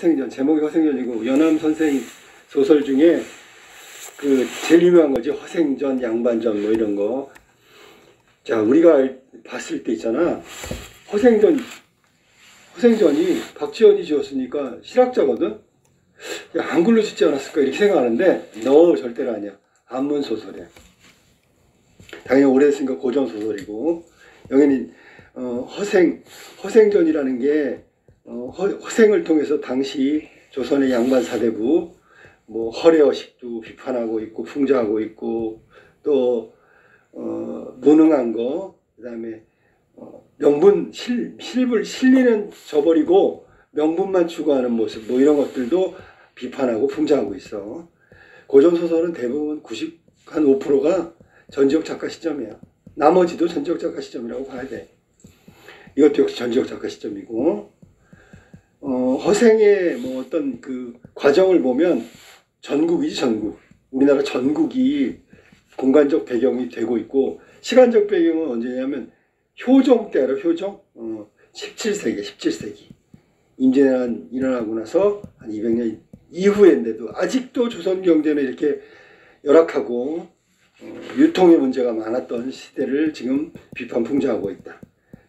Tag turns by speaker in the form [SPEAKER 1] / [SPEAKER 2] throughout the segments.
[SPEAKER 1] 허생전, 제목이 허생전이고 연암 선생 소설 중에 그 제일 유명한 거지. 허생전, 양반전 뭐 이런 거. 자, 우리가 봤을 때 있잖아. 허생전이 박지원이 지었으니까 실학자거든. 야, 한글로 짓지 않았을까 이렇게 생각하는데 no, 절대로 아니야. 한문 소설이야. 당연히 오래됐으니까 고전 소설이고, 여기는 허생전이라는 게 허생을 통해서 당시 조선의 양반 사대부 뭐 허례허식도 비판하고 있고 풍자하고 있고, 또 무능한 거, 그 다음에 명분 실리는 저버리고 명분만 추구하는 모습, 뭐 이런 것들도 비판하고 풍자하고 있어. 고전 소설은 대부분 95%가 전지적 작가 시점이야. 나머지도 전지적 작가 시점이라고 봐야 돼. 이것도 역시 전지적 작가 시점이고, 허생의 뭐 어떤 그 과정을 보면 전국이지, 전국. 우리나라 전국이 공간적 배경이 되고 있고, 시간적 배경은 언제냐면 효종 때 알아? 효종? 17세기. 임진왜란 일어나고 나서 한 200년 이후인데도 아직도 조선 경제는 이렇게 열악하고 유통의 문제가 많았던 시대를 지금 비판 풍자하고 있다.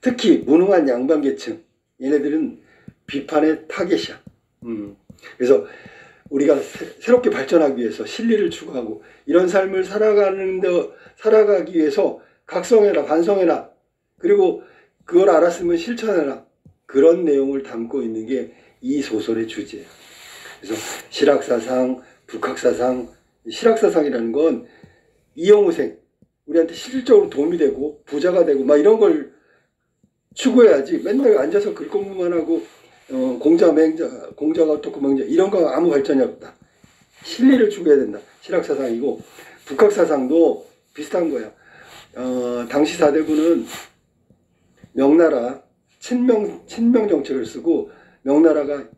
[SPEAKER 1] 특히 무능한 양반 계층, 얘네들은 비판의 타겟이야. 그래서 우리가 새롭게 발전하기 위해서 실리를 추구하고 이런 삶을 살아가기 위해서 각성해라, 반성해라, 그리고 그걸 알았으면 실천해라, 그런 내용을 담고 있는 게 이 소설의 주제예요. 그래서 실학사상, 북학사상, 실학사상이라는 건 이용후생, 우리한테 실질적으로 도움이 되고 부자가 되고 막 이런 걸 추구해야지, 맨날 앉아서 글 공부만 하고 공자가 어떻고 맹자 이런 거 아무 발전이 없다. 실리를 추구해야 된다. 실학사상이고, 북학사상도 비슷한 거야. 당시 사대부는 명나라 친명 정책을 쓰고, 명나라가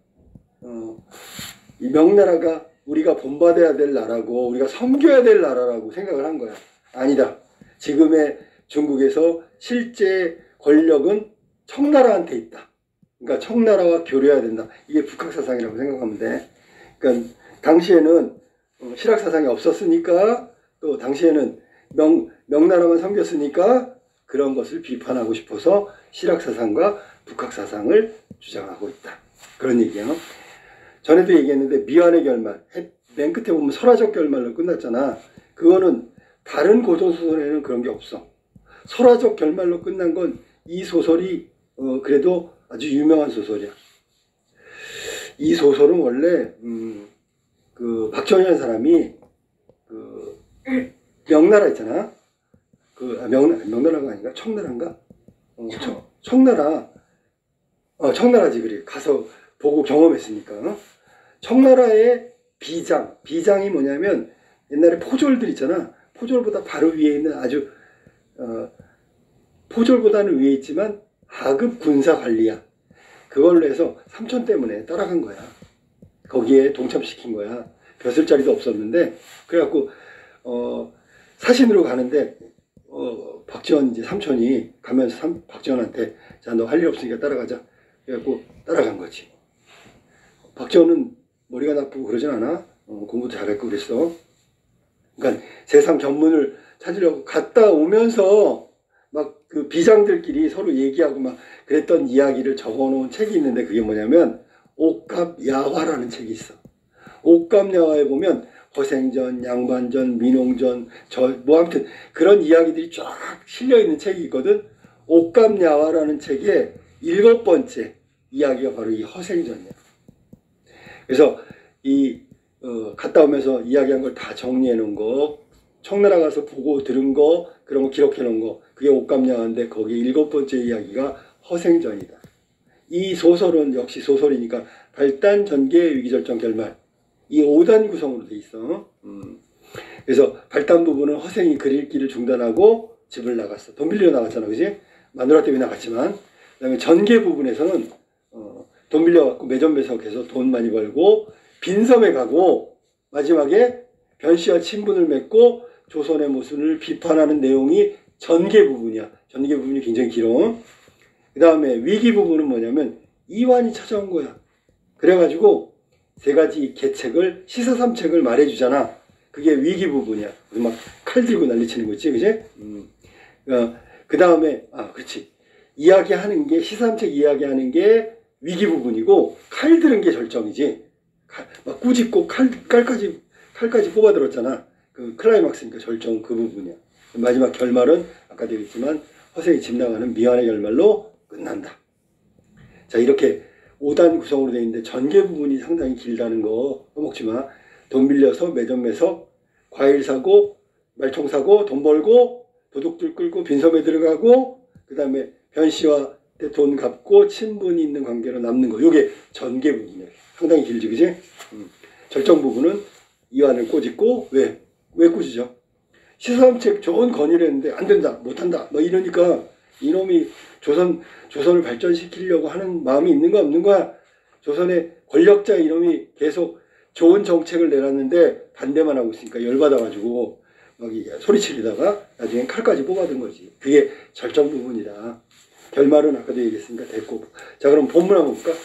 [SPEAKER 1] 우리가 본받아야 될 나라고 우리가 섬겨야 될 나라라고 생각을 한 거야. 아니다. 지금의 중국에서 실제 권력은 청나라한테 있다. 그러니까 청나라와 교류해야 된다. 이게 북학사상이라고 생각하면 돼. 그러니까 당시에는 실학사상이 없었으니까, 또 당시에는 명나라만 섬겼으니까 그런 것을 비판하고 싶어서 실학사상과 북학사상을 주장하고 있다. 그런 얘기예요. 전에도 얘기했는데 미완의 결말, 맨 끝에 보면 설화적 결말로 끝났잖아. 그거는 다른 고전소설에는 그런 게 없어. 설화적 결말로 끝난 건 이 소설이 그래도 아주 유명한 소설이야. 이 소설은 원래 박정희라는 사람이 명나라 있잖아. 명나라가 아닌가? 청나라인가? 청나라지. 그래. 가서 보고 경험했으니까. 청나라의 비장이 뭐냐면, 옛날에 포졸들 있잖아. 포졸보다 바로 위에 있는 아주 포졸보다는 위에 있지만 하급 군사 관리야. 그걸로 해서 삼촌 때문에 따라간 거야. 거기에 동참시킨 거야. 벼슬자리도 없었는데, 그래갖고 사신으로 가는데 박지원 이제 삼촌이 가면서 박지원한테, 자, 너 할 일 없으니까 따라가자. 그래갖고 따라간 거지. 박지원은 머리가 나쁘고 그러진 않아. 공부도 잘했고 그랬어. 그러니까 세상 전문을 찾으려고 갔다 오면서 막 그 비장들끼리 서로 얘기하고 막 그랬던 이야기를 적어놓은 책이 있는데, 그게 뭐냐면 옥갑야화라는 책이 있어. 옥갑야화에 보면 허생전, 양반전, 민홍전, 뭐 아무튼 그런 이야기들이 쫙 실려있는 책이 있거든. 옥갑야화라는 책의 7번째 이야기가 바로 이 허생전이야. 그래서 갔다 오면서 이야기한 걸 다 정리해 놓은 거, 청나라 가서 보고 들은 거, 그런 거 기록해 놓은 거, 그게 옥감야화인데 거기 7번째 이야기가 허생전이다. 이 소설은 역시 소설이니까 발단, 전개, 위기절정, 결말, 이 5단 구성으로 돼 있어. 그래서 발단 부분은 허생이 글 읽기를 중단하고 집을 나갔어. 돈 빌리러 나갔잖아, 그지? 마누라 때문에 나갔지만. 그 다음에 전개 부분에서는 돈 빌려갖고 매점배석해서 돈 많이 벌고 빈섬에 가고, 마지막에 변씨와 친분을 맺고 조선의 모습을 비판하는 내용이 전개 부분이야. 전개 부분이 굉장히 길어. 그 다음에 위기 부분은 뭐냐면 이완이 찾아온 거야. 그래가지고 세 가지 계책을 시사삼책을 말해주잖아. 그게 위기 부분이야. 막 칼 들고 난리치는 거 있지, 그지? 그 다음에 그렇지. 이야기하는 게 시사삼책 이야기하는 게 위기 부분이고 칼 들은 게 절정이지. 막 꾸짖고 칼까지 뽑아들었잖아. 그 클라이막스니까 절정 그 부분이야. 마지막 결말은 아까도 얘기했지만 허생이 집 나가는 미완의 결말로 끝난다. 자, 이렇게 5단 구성으로 되어 있는데 전개 부분이 상당히 길다는 거 써먹지 마. 돈 빌려서 매점 매석, 과일 사고, 말총 사고, 돈 벌고, 도둑들 끌고 빈섬에 들어가고, 그 다음에 변씨와 돈 갚고 친분이 있는 관계로 남는 거. 요게 전개 부분이야. 상당히 길지, 그지? 절정 부분은 이완을 꼬집고, 왜 꼬지죠? 시사삼책 좋은 건의를 했는데 안 된다, 못한다, 뭐 이러니까 이놈이 조선을 발전시키려고 하는 마음이 있는 거야, 없는 거야? 조선의 권력자 이놈이 계속 좋은 정책을 내놨는데 반대만 하고 있으니까 열받아가지고 막 소리치리다가 나중엔 칼까지 뽑아든 거지. 그게 절정 부분이다. 결말은 아까도 얘기했으니까 됐고. 자, 그럼 본문 한번 볼까?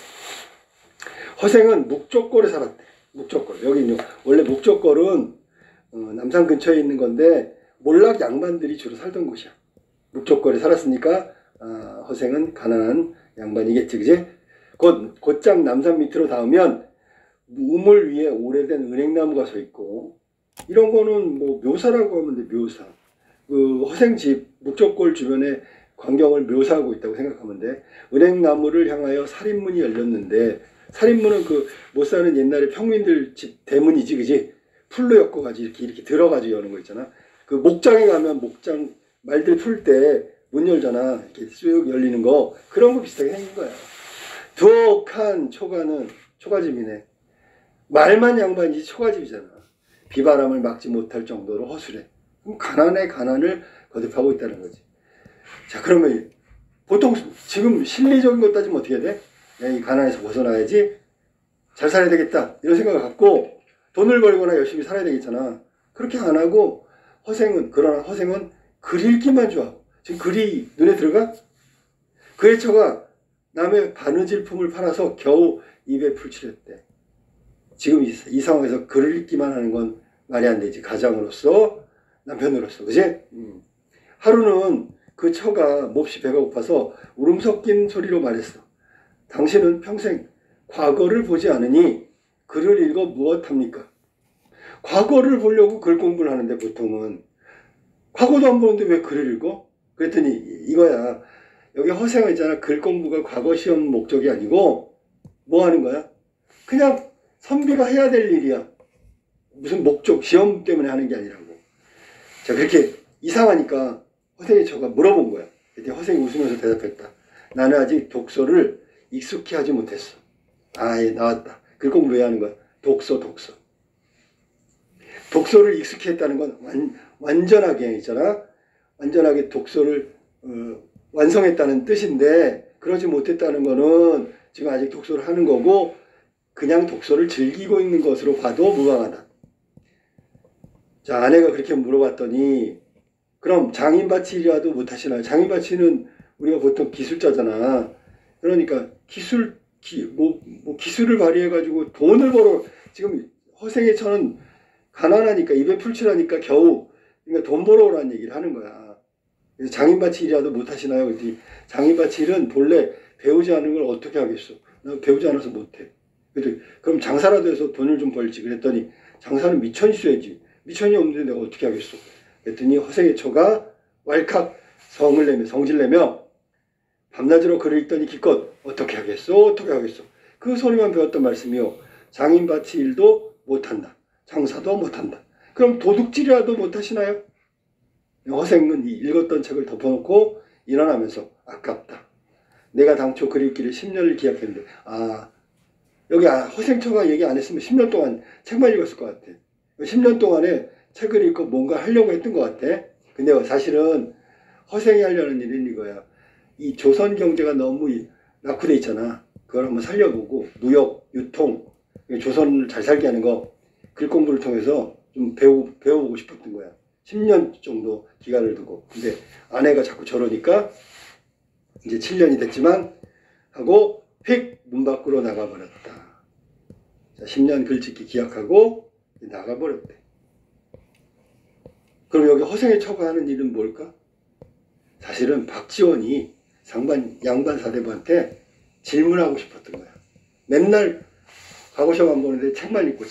[SPEAKER 1] 허생은 묵족골에 살았대. 묵족골. 여기 원래 묵족골은 남산 근처에 있는 건데 몰락 양반들이 주로 살던 곳이야. 묵족골에 살았으니까 허생은 가난한 양반이겠지, 그지? 곧장 남산 밑으로 닿으면 우물 위에 오래된 은행나무가 서 있고, 이런 거는 뭐 묘사라고 하면 돼. 묘사. 그 허생집 묵족골 주변에 광경을 묘사하고 있다고 생각하면 돼. 은행나무를 향하여 살인문이 열렸는데, 살인문은 그 못 사는 옛날에 평민들 집 대문이지, 그지? 풀로 엮어가지고 이렇게 들어가지고 여는 거 있잖아. 그 목장에 가면 목장 말들 풀 때 문 열잖아. 이렇게 쑥 열리는 거. 그런 거 비슷하게 생긴 거야. 두옥한 초가집이네. 말만 양반이지 초가집이잖아. 비바람을 막지 못할 정도로 허술해. 그럼 가난의 가난을 거듭하고 있다는 거지. 자, 그러면 보통 지금 실리적인 것 따지면 어떻게 해야 돼? 야, 이 가난에서 벗어나야지. 잘 살아야 되겠다. 이런 생각을 갖고 돈을 벌거나 열심히 살아야 되겠잖아. 그렇게 안 하고 그러나 허생은 글 읽기만 좋아하고. 지금 글이 눈에 들어가? 그의 처가 남의 바느질품을 팔아서 겨우 입에 풀칠했대. 지금 이 상황에서 글을 읽기만 하는 건 말이 안 되지. 가장으로서, 남편으로서, 그지? 하루는 그 처가 몹시 배가 고파서 울음 섞인 소리로 말했어. 당신은 평생 과거를 보지 않으니 글을 읽어 무엇합니까? 과거를 보려고 글 공부를 하는데 보통은 과거도 안 보는데 왜 글을 읽어? 그랬더니 이거야. 여기 허생은 있잖아. 글 공부가 과거 시험 목적이 아니고 뭐 하는 거야? 그냥 선비가 해야 될 일이야. 무슨 목적, 시험 때문에 하는 게 아니라고. 자, 그렇게 이상하니까 허생의 처가 물어본 거야. 그때 허생이 웃으면서 대답했다. 나는 아직 독서를 익숙히 하지 못했어. 예, 나왔다. 글 공부 왜 하는 거야? 독서. 독서를 익숙히 했다는 건 완전하게 있잖아. 완전하게 독서를 완성했다는 뜻인데, 그러지 못했다는 거는 지금 아직 독서를 하는 거고 그냥 독서를 즐기고 있는 것으로 봐도 무방하다. 자, 아내가 그렇게 물어봤더니 그럼 장인바치라도 못하시나요? 장인바치는 우리가 보통 기술자잖아. 그러니까 기술을 발휘해가지고 돈을 벌어. 지금 허생의 처는 가난하니까 입에 풀칠하니까 겨우 그러니까 돈 벌어오라는 얘기를 하는 거야. 그래서 장인바치라도 못하시나요? 그랬더니 장인바치는 본래 배우지 않은 걸 어떻게 하겠어? 나 배우지 않아서 못해. 그럼 장사라도 해서 돈을 좀 벌지. 그랬더니 장사는 미천이 써야지. 미천이 없는데 내가 어떻게 하겠어? 그랬더니 허생의 처가 왈칵 성질 내며 밤낮으로 글을 읽더니 기껏 어떻게 하겠어? 그 소리만 배웠던 말씀이요. 장인바치 일도 못한다. 장사도 못한다. 그럼 도둑질이라도 못하시나요? 허생은 이 읽었던 책을 덮어놓고 일어나면서 아깝다. 내가 당초 글 읽기를 10년을 기약했는데 여기 허생처가 얘기 안 했으면 10년 동안 책만 읽었을 것 같아. 10년 동안에 책을 읽고 뭔가 하려고 했던 것 같아. 근데 사실은 허생이 하려는 일은 이거야. 이 조선 경제가 너무 낙후돼 있잖아. 그걸 한번 살려보고 무역, 유통, 조선을 잘 살게 하는 거 글 공부를 통해서 좀 배워보고 싶었던 거야. 10년 정도 기간을 두고. 근데 아내가 자꾸 저러니까 이제 7년이 됐지만 하고 휙 문 밖으로 나가버렸다. 자, 10년 글짓기 기약하고 나가버렸대. 그럼 여기 허생에 처가하는 일은 뭘까? 사실은 박지원이 양반 사대부한테 질문하고 싶었던 거야. 맨날 과거 시험 안 보는데 책만 읽고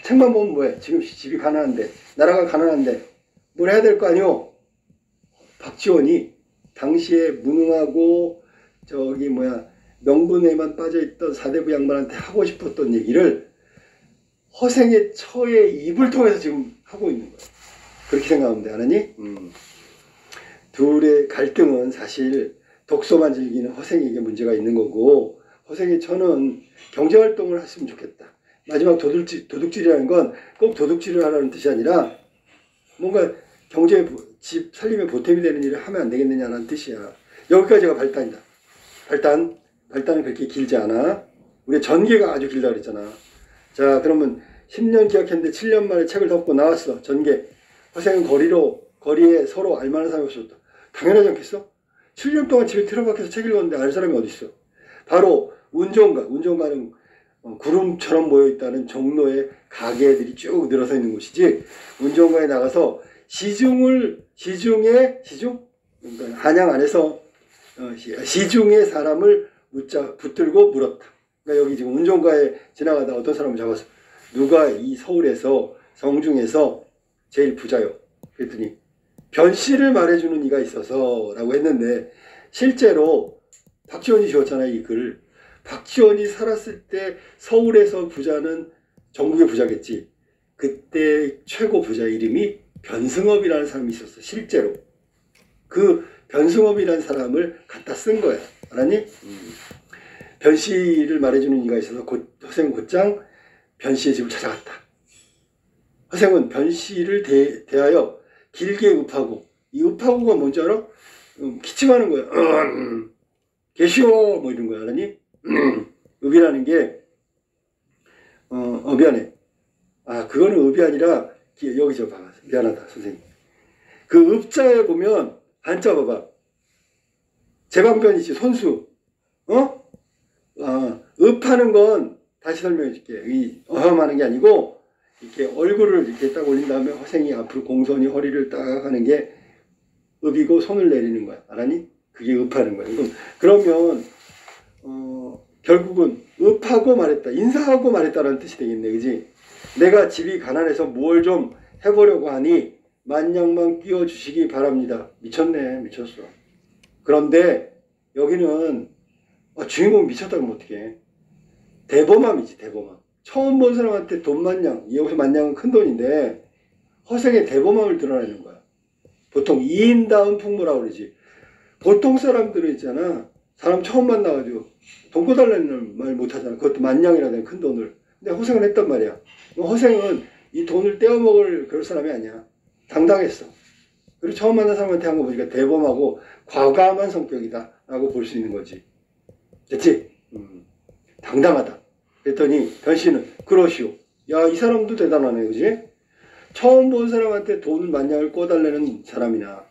[SPEAKER 1] 책만 보면 뭐해? 지금 집이 가난한데 나라가 가난한데 뭘 해야 될 거 아니오? 박지원이 당시에 무능하고 명분에만 빠져있던 사대부 양반한테 하고 싶었던 얘기를 허생의 처의 입을 통해서 지금 하고 있는 거야. 그렇게 생각하면 돼. 알았니? 둘의 갈등은 사실 독서만 즐기는 허생에게 문제가 있는 거고, 허생의 처는 경제활동을 했으면 좋겠다. 마지막 도둑질이라는 건 꼭 도둑질을 하라는 뜻이 아니라 뭔가 집 살림에 보탬이 되는 일을 하면 안 되겠느냐는 뜻이야. 여기까지가 발단이다. 발단은 그렇게 길지 않아. 우리 전개가 아주 길다 그랬잖아. 자, 그러면 10년 기약했는데 7년 만에 책을 덮고 나왔어. 전개. 허생은 거리에 서로 알만한 사람이 없었다. 당연하지 않겠어? 7년 동안 집에 틀어박혀서 책 읽었는데 알 사람이 어디 있어? 바로 운정가는 구름처럼 모여있다는 종로에 가게들이 쭉 늘어서 있는 곳이지, 운정가에 나가서 그러니까 한양 안에서 시중의 사람을 붙들고 물었다. 그러니까 여기 지금 운정가에 지나가다 어떤 사람을 잡았어. 누가 이 서울에서 성중에서 제일 부자요? 그랬더니 변씨를 말해주는 이가 있어서 라고 했는데, 실제로 박지원이 지었잖아요, 이 글. 박지원이 살았을 때 서울에서 부자는 전국의 부자겠지. 그때 최고 부자 이름이 변승업이라는 사람이 있었어. 실제로 그 변승업이라는 사람을 갖다 쓴 거야. 알았니? 변씨를 말해주는 이가 있어서 허생은 곧장 변씨의 집을 찾아갔다. 허생은 변씨를 대하여 길게 읍하고, 이 읍하고가 뭔지 알아? 기침하는 거야. 계시오 뭐 이런 거야. 알았니? 읍이라는 게 미안해. 그거는 읍이 아니라 여기 저 봐봐. 미안하다 선생님. 그 읍자에 보면 한자 봐봐. 제방변이지. 손수. 읍하는 건 다시 설명해 줄게. 어험하는 게 아니고 이렇게 얼굴을 이렇게 딱 올린 다음에 허생이 앞으로 공손히 허리를 딱 하는 게 읍이고 손을 내리는 거야. 알았니? 그게 읍하는 거야. 그러면 결국은 읍하고 말했다. 인사하고 말했다라는 뜻이 되겠네. 그지? 내가 집이 가난해서 뭘 좀 해보려고 하니 만냥만 끼워주시기 바랍니다. 미쳤네. 미쳤어. 그런데 여기는 주인공이 미쳤다 그러면 어떡해. 대범함이지. 대범함. 처음 본 사람한테 돈 만냥, 여기서 만냥은 큰 돈인데 허생의 대범함을 드러내는 거야. 보통 이인다운 풍모라고 그러지. 보통 사람들은 있잖아, 사람 처음 만나가지고 돈 꿔달라는 말 못하잖아. 그것도 만냥이라는 큰 돈을. 근데 허생은 했단 말이야. 허생은 이 돈을 떼어먹을 그럴 사람이 아니야. 당당했어. 그리고 처음 만난 사람한테 한 거 보니까 대범하고 과감한 성격이다 라고 볼 수 있는 거지. 됐지? 당당하다. 그랬더니 변씨는 그러시오. 야, 이 사람도 대단하네. 그지? 처음 본 사람한테 돈 만냥을 꿔달라는 사람이나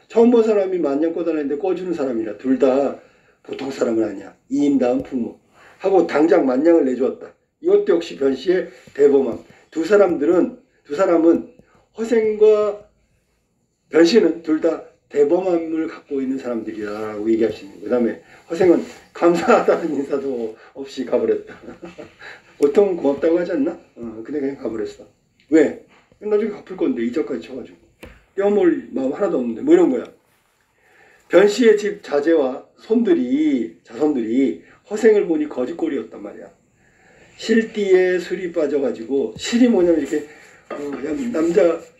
[SPEAKER 1] 처음 본 사람이 만냥 꿔달라는데 꿔주는 사람이나 둘 다 보통 사람은 아니야. 이인다운 풍모 하고 당장 만냥을 내주었다. 이것도 역시 변씨의 대범함. 두 사람은 허생과 변씨는 둘 다 대범함을 갖고 있는 사람들이라고 얘기할 수 있는. 그 다음에 허생은 감사하다는 인사도 없이 가버렸다. 보통 고맙다고 하지 않나? 근데 그냥 가버렸어. 왜? 나중에 갚을 건데 이자까지 쳐가지고 떼어먹을 마음 하나도 없는데 뭐 이런 거야. 변씨의 집 자제와 자손들이 허생을 보니 거짓골이었단 말이야. 실띠에 술이 빠져가지고, 실이 뭐냐면 이렇게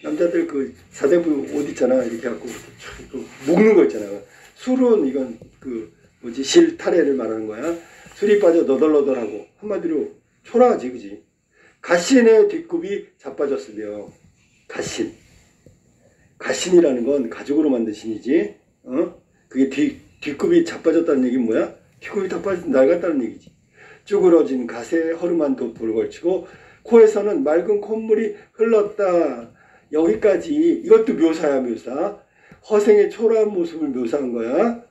[SPEAKER 1] 남자들 그 사대부 옷 있잖아. 이렇게 갖고 묶는 거 있잖아. 술은 이건 실타래를 말하는 거야. 술이 빠져 너덜너덜하고 한마디로 초라하지. 그지? 가신의 뒷굽이 자빠졌으며, 가신이라는 건 가죽으로 만든 신이지. 그게 뒷굽이 자빠졌다는 얘기는 뭐야? 뒷굽이 다 빠져 낡았다는 얘기지. 쭈그러진 갓에 허름한 돋보를 걸치고 코에서는 맑은 콧물이 흘렀다. 여기까지. 이것도 묘사야. 묘사. 허생의 초라한 모습을 묘사한 거야.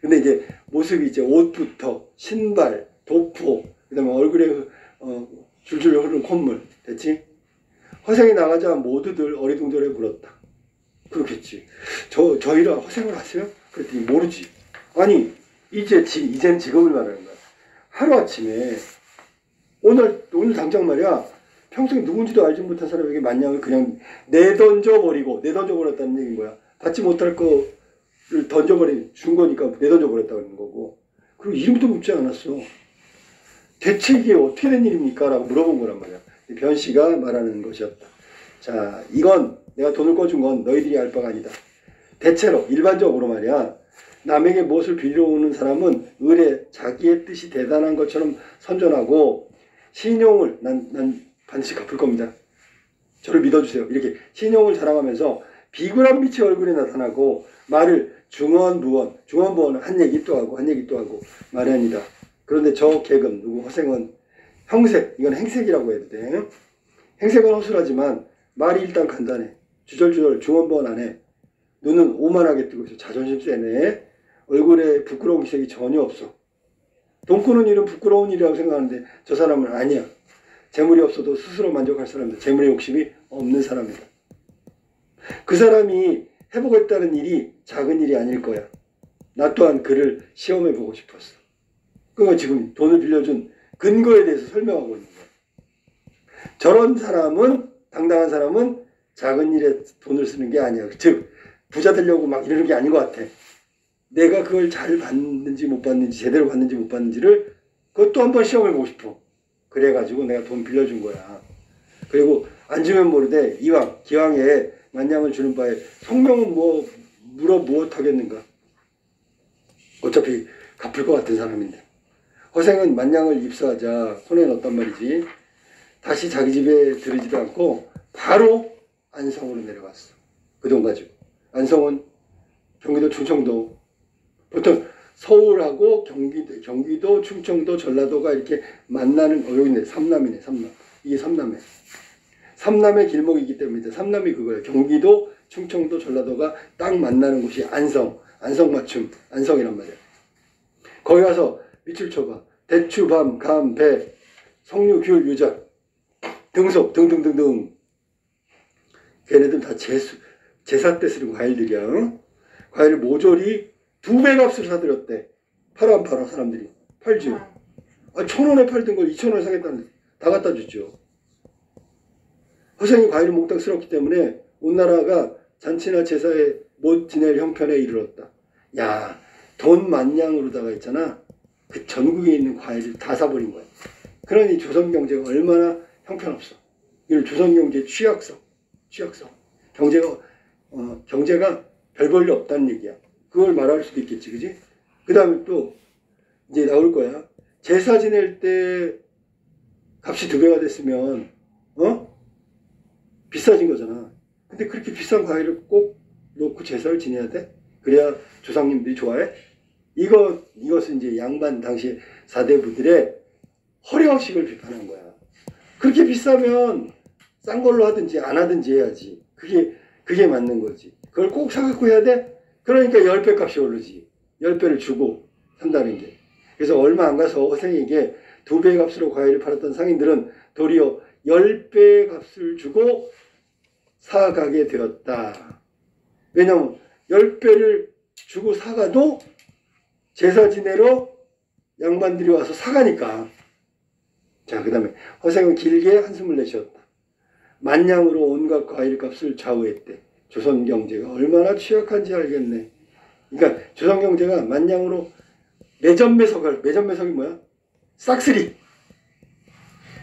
[SPEAKER 1] 근데 이제 모습이 이제 옷부터 신발, 도포, 그 다음에 얼굴에 줄줄 흐르는 콧물. 됐지? 허생이 나가자 모두들 어리둥절해 물었다. 그렇겠지. 저희랑 허생을 하세요? 그랬더니 모르지. 아니, 이젠 직업을 말하는 거야. 하루아침에, 오늘 당장 말이야, 평생 누군지도 알지 못한 사람에게 만냥을 그냥 내던져버렸다는 얘기인 거야. 받지 못할 거를 준 거니까 내던져버렸다는 거고. 그리고 이름도 묻지 않았어. 대체 이게 어떻게 된 일입니까? 라고 물어본 거란 말이야. 변 씨가 말하는 것이었다. 자, 이건 내가 돈을 꿔준 건 너희들이 알 바가 아니다. 대체로, 일반적으로 말이야. 남에게 무엇을 빌려오는 사람은 을에 자기의 뜻이 대단한 것처럼 선전하고 신용을 난 반드시 갚을 겁니다. 저를 믿어주세요. 이렇게 신용을 자랑하면서 비굴한 빛이 얼굴에 나타나고 말을 중언부언은 한 얘기 또 하고 마련이다. 그런데 저 객은 누구 허생은 형색, 이건 행색이라고 해도 돼. 행색은 허술하지만 말이 일단 간단해. 주절주절 중언부언 안 해. 눈은 오만하게 뜨고 있어. 자존심 세네. 얼굴에 부끄러운 기색이 전혀 없어. 돈 꾸는 일은 부끄러운 일이라고 생각하는데 저 사람은 아니야. 재물이 없어도 스스로 만족할 사람이다. 재물의 욕심이 없는 사람이다. 그 사람이 해보겠다는 일이 작은 일이 아닐 거야. 나 또한 그를 시험해보고 싶었어. 그거 지금 돈을 빌려준 근거에 대해서 설명하고 있는 거야. 저런 사람은, 당당한 사람은 작은 일에 돈을 쓰는 게 아니야. 즉 부자 되려고 막 이러는 게 아닌 것 같아. 내가 그걸 잘 받는지 못 받는지, 제대로 받는지 못 받는지를 그것도 한번 시험해보고 싶어. 그래가지고 내가 돈 빌려준 거야. 그리고 안 주면 모르되 기왕에 만냥을 주는 바에 성명은 무엇하겠는가. 어차피 갚을 것 같은 사람인데. 허생은 만냥을 입수하자 손에 넣었단 말이지. 다시 자기 집에 들이지도 않고 바로 안성으로 내려갔어. 그 돈 가지고. 안성은 경기도 충청도. 보통 서울하고 경기도, 충청도, 전라도가 이렇게 만나는, 여기 있네. 삼남이네, 삼남. 이게 삼남에. 삼남의 길목이기 때문에 삼남이 그거예요. 경기도, 충청도, 전라도가 딱 만나는 곳이 안성. 안성맞춤. 안성이란 말이야. 거기 가서 밑줄 쳐봐. 대추, 밤, 감, 배, 석류, 귤, 유자, 등속, 등등등등. 걔네들 다 제사 때 쓰는 과일들이야. 응? 과일을 모조리 2배 값을 사들였대. 팔아 안 팔아 사람들이. 팔지. 1,000원에 팔던 걸 2,000원에 사겠다는, 다 갖다 줬죠. 허생이 과일을 몽땅 쓸었기 때문에 온 나라가 잔치나 제사에 못 지낼 형편에 이르렀다. 야, 돈 만냥으로다가 있잖아. 그 전국에 있는 과일을 다 사버린 거야. 그러니 조선 경제가 얼마나 형편없어. 이걸 조선 경제 취약성. 경제가 별 볼일 없다는 얘기야. 그걸 말할 수도 있겠지, 그지? 그 다음에 또 이제 나올 거야. 제사 지낼 때 값이 2배가 됐으면 비싸진 거잖아. 근데 그렇게 비싼 과일을 꼭 놓고 제사를 지내야 돼? 그래야 조상님들이 좋아해? 이것은 이제 양반 당시 사대부들의 허례허식을 비판한 거야. 그렇게 비싸면 싼 걸로 하든지 안 하든지 해야지. 그게 맞는 거지. 그걸 꼭 사갖고 해야 돼? 그러니까 10배 값이 오르지. 10배를 주고 산다는 게. 그래서 얼마 안 가서 허생에게 2배 값으로 과일을 팔았던 상인들은 도리어 10배 값을 주고 사가게 되었다. 왜냐면 10배를 주고 사가도 제사 지내러 양반들이 와서 사가니까. 자, 그 다음에 허생은 길게 한숨을 내쉬었다. 만냥으로 온갖 과일값을 좌우했대. 조선 경제가 얼마나 취약한지 알겠네. 그러니까 조선 경제가 만냥으로 매점매석이 뭐야? 싹쓸이.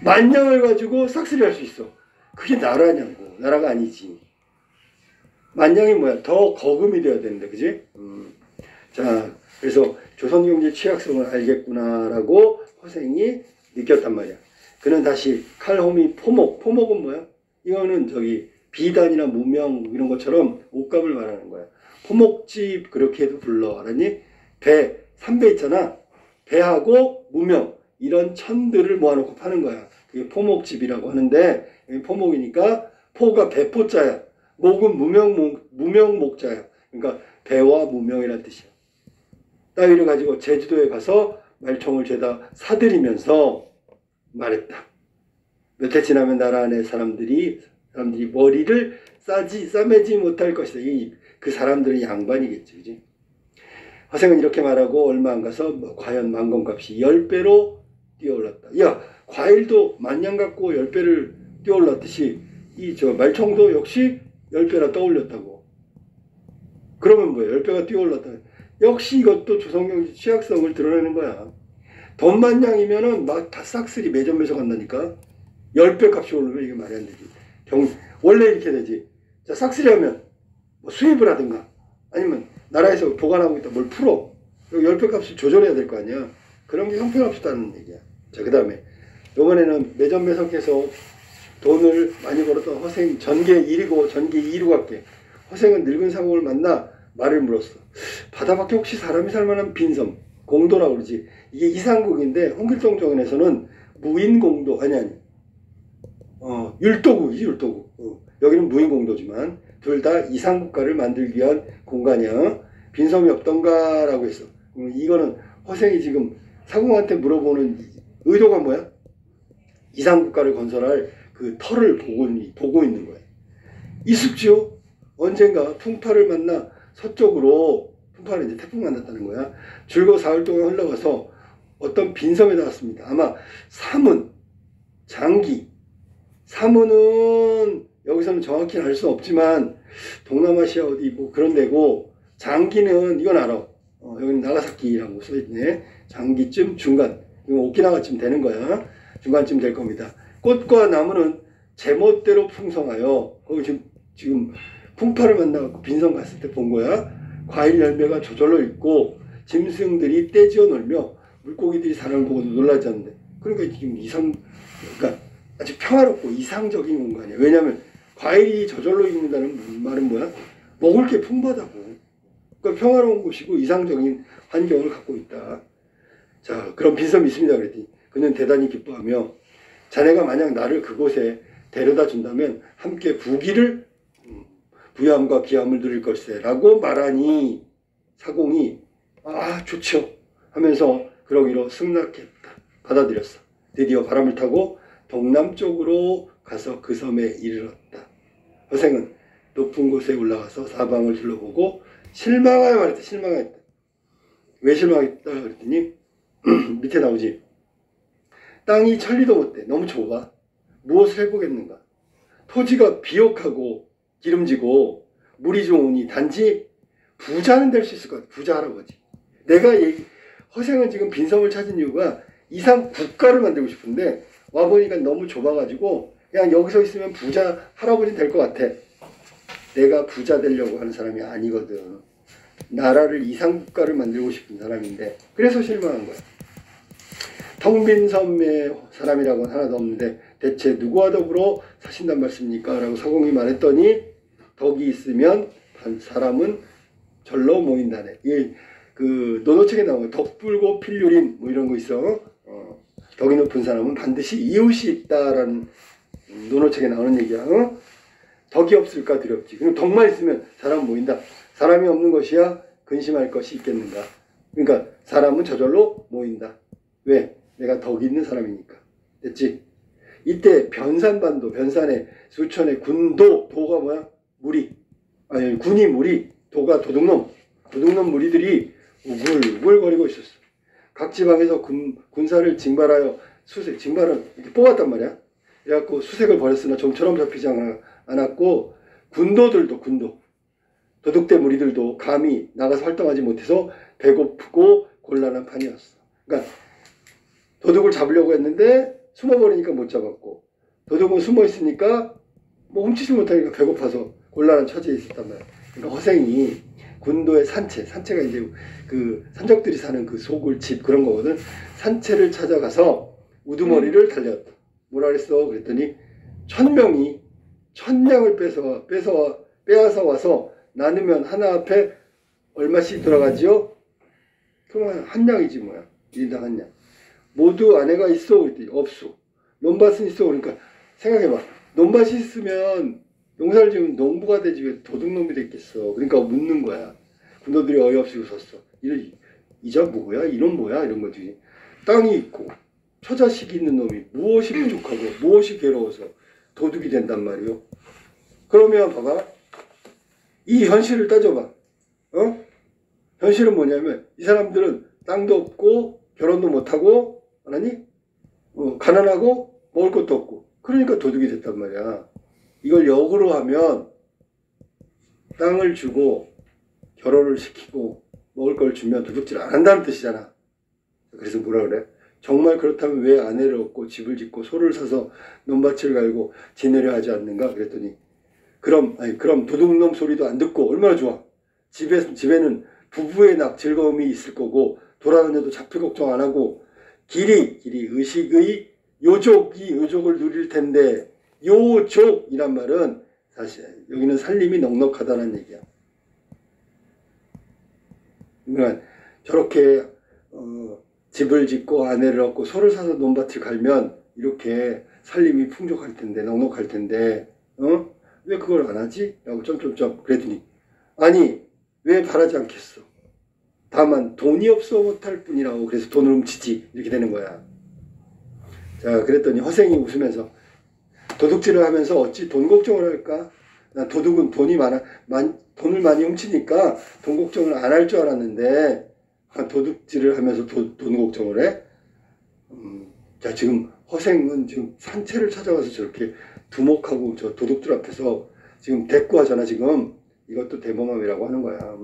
[SPEAKER 1] 만냥을 가지고 싹쓸이 할 수 있어. 그게 나라냐고. 나라가 아니지. 만냥이 뭐야? 더 거금이 돼야 되는데, 그지? 자, 그래서 조선 경제 취약성을 알겠구나라고 허생이 느꼈단 말이야. 그는 다시 칼호미 포목은 뭐야? 이거는 비단이나 무명 이런 것처럼 옷값을 말하는 거야. 포목집 그렇게도 불러. 알았니? 배, 3배 있잖아. 배하고 무명 이런 천들을 모아놓고 파는 거야. 그게 포목집이라고 하는데, 포목이니까 포가 배포자야. 목은 무명목자야. 그러니까 배와 무명이라는 뜻이야. 따위를 가지고 제주도에 가서 말총을 죄다 사들이면서 말했다. 몇 해 지나면 나라 안에 사람들이 머리를 싸매지 못할 것이다. 그 사람들은 양반이겠지, 그지? 허생은 이렇게 말하고 얼마 안 가서 과연 만건값이 10배로 뛰어올랐다. 야, 과일도 만냥 갖고 10배를 뛰어올랐듯이 말총도 역시 10배나 떠올렸다고. 그러면 뭐야? 10배가 뛰어올랐다. 역시 이것도 조선경제 취약성을 드러내는 거야. 돈 만냥이면은 막 다 싹쓸이 매점매서 간다니까. 10배 값이 오르면 이게 말이 안 되지. 원래 이렇게 되지. 자, 싹쓸이 하면 뭐 수입을 하든가 아니면 나라에서 보관하고 있다 뭘 풀어. 10배 값을 조절해야 될 거 아니야. 그런 게 형편없었다는 얘기야. 자, 그 다음에 이번에는 매점매석해서 돈을 많이 벌었던 허생, 전계 1위고 전계 2위로 갈게. 허생은 늙은 상공을 만나 말을 물었어. 바다밖에 혹시 사람이 살만한 빈섬, 공도라고 그러지. 이게 이상국인데 홍길동 정원에서는 무인공도, 아니 율도국이지, 율도국. 여기는 무인공도지만 둘 다 이상국가를 만들기 위한 공간이야. 빈섬이 없던가 라고 했어. 이거는 허생이 지금 사공한테 물어보는 의도가 뭐야? 이상국가를 건설할 그 터를 보고 있는 거야. 있을지요? 언젠가 풍파를 만나 서쪽으로, 풍파는 이제 태풍 만났다는 거야. 줄곧 사흘 동안 흘러가서 어떤 빈섬에 닿았습니다. 아마 사문, 장기, 사문은 여기서는 정확히 알 수 없지만 동남아시아 어디 뭐 그런 데고, 장기는 이건 알아. 여기는 나가사키라고 써있네. 장기쯤 중간, 이건 오키나와쯤 되는 거야. 중간쯤 될 겁니다. 꽃과 나무는 제멋대로 풍성하여, 거기 지금 풍파를 만나고 빈섬 갔을 때 본 거야. 과일 열매가 저절로 있고 짐승들이 떼지어 놀며 물고기들이 사람을 보고 놀라지 않는데, 그러니까 지금 그러니까 아주 평화롭고 이상적인 공간이야. 왜냐하면 과일이 저절로 익는다는 말은 뭐야? 먹을 게 풍부하다고. 그러니까 평화로운 곳이고 이상적인 환경을 갖고 있다. 자, 그런 빈섬이 있습니다. 그랬더니 그는 대단히 기뻐하며, 자네가 만약 나를 그곳에 데려다 준다면 함께 부유함과 귀함을 누릴 것이세 라고 말하니, 사공이 좋죠 하면서 그러기로 승낙했다. 받아들였어. 드디어 바람을 타고 동남쪽으로 가서 그 섬에 이르렀다. 허생은 높은 곳에 올라가서 사방을 둘러보고 실망하여 말했다. 실망했다. 왜 실망했다 그랬더니 밑에 나오지. 땅이 천리도 못돼. 너무 좁아. 무엇을 해보겠는가. 토지가 비옥하고 기름지고 물이 좋으니 단지 부자는 될 수 있을 것 같아. 부자 할아버지. 허생은 지금 빈섬을 찾은 이유가 이상 국가를 만들고 싶은데 와보니까 너무 좁아가지고 그냥 여기서 있으면 부자 할아버지 될 것 같아. 내가 부자 되려고 하는 사람이 아니거든. 나라를 이상국가를 만들고 싶은 사람인데, 그래서 실망한 거야. 텅 빈 섬의 사람이라고는 하나도 없는데 대체 누구와 더불어 사신단 말씀입니까? 라고 사공이 말했더니, 덕이 있으면 사람은 절로 모인다네. 이게 그 논어책에 나오는 덕불고 필요린 뭐 이런 거 있어. 덕이 높은 사람은 반드시 이웃이 있다라는 논어책에 나오는 얘기야. 덕이 없을까 두렵지. 그럼 덕만 있으면 사람 모인다. 사람이 없는 것이야 근심할 것이 있겠는가. 그러니까 사람은 저절로 모인다. 왜? 내가 덕이 있는 사람이니까. 됐지? 이때 변산반도, 변산의 수천의 군도, 도가 뭐야? 무리. 아니, 군이 무리, 도가 도둑놈 무리들이 우글우글거리고 있었어. 각 지방에서 군사를 징발하여 징발을 이렇게 뽑았단 말이야. 그래갖고 수색을 벌였으나 좀처럼 잡히지 않았고, 군도들도, 도둑대 무리들도 감히 나가서 활동하지 못해서 배고프고 곤란한 판이었어. 그러니까 도둑을 잡으려고 했는데 숨어버리니까 못 잡았고, 도둑은 숨어 있으니까 뭐 훔치지 못하니까 배고파서 곤란한 처지에 있었단 말이야. 그러니까 허생이 군도의 산채가 이제 그 산적들이 사는 그 소굴집 그런 거거든. 산채를 찾아가서 우두머리를 달렸다. 뭐라 그랬어? 그랬더니 1000명이 1000냥을 빼앗아 와서 나누면 하나 앞에 얼마씩 들어가지요? 그러면 한 냥이지 뭐야. 1인당 한 냥. 모두 아내가 있어? 그랬더니 없소. 논밭은 있어? 그러니까 생각해봐. 논밭이 있으면 농사를 지으면 농부가 되지 왜 도둑놈이 됐겠어. 그러니까 묻는 거야. 군도들이 어이없이 웃었어. 이자 뭐야? 이놈 뭐야? 이런 거지. 땅이 있고 처자식이 있는 놈이 무엇이 부족하고 무엇이 괴로워서 도둑이 된단 말이요. 그러면 봐봐. 이 현실을 따져봐. 현실은 뭐냐면 이 사람들은 땅도 없고 결혼도 못하고 아니 가난하고 먹을 것도 없고 그러니까 도둑이 됐단 말이야. 이걸 역으로 하면 땅을 주고 결혼을 시키고 먹을 걸 주면 도둑질 안 한다는 뜻이잖아. 그래서 뭐라 그래? 정말 그렇다면 왜 아내를 얻고 집을 짓고 소를 사서 논밭을 갈고 지내려 하지 않는가? 그랬더니 그럼 도둑놈 소리도 안 듣고 얼마나 좋아. 집에는 부부의 즐거움이 있을 거고 돌아다녀도 잡힐 걱정 안 하고 길이 의식의 요족을 누릴 텐데 요족이란 말은 사실 여기는 살림이 넉넉하다는 얘기야. 그러니까 저렇게 집을 짓고 아내를 얻고 소를 사서 논밭을 갈면 이렇게 살림이 풍족할 텐데 넉넉할 텐데 왜 그걸 안 하지? 라고 점점점 그랬더니 아니 왜 바라지 않겠어? 다만 돈이 없어 못할 뿐이라고. 그래서 돈을 훔치지 이렇게 되는 거야. 자 그랬더니 허생이 웃으면서 도둑질을 하면서 어찌 돈 걱정을 할까? 난 도둑은 돈을 많이 훔치니까 돈 걱정을 안 할 줄 알았는데 도둑질을 하면서 돈 걱정을 해? 자 지금 허생은 지금 산채를 찾아가서 저렇게 두목하고 저 도둑들 앞에서 지금 대꾸하잖아. 지금 이것도 대범함이라고 하는 거야.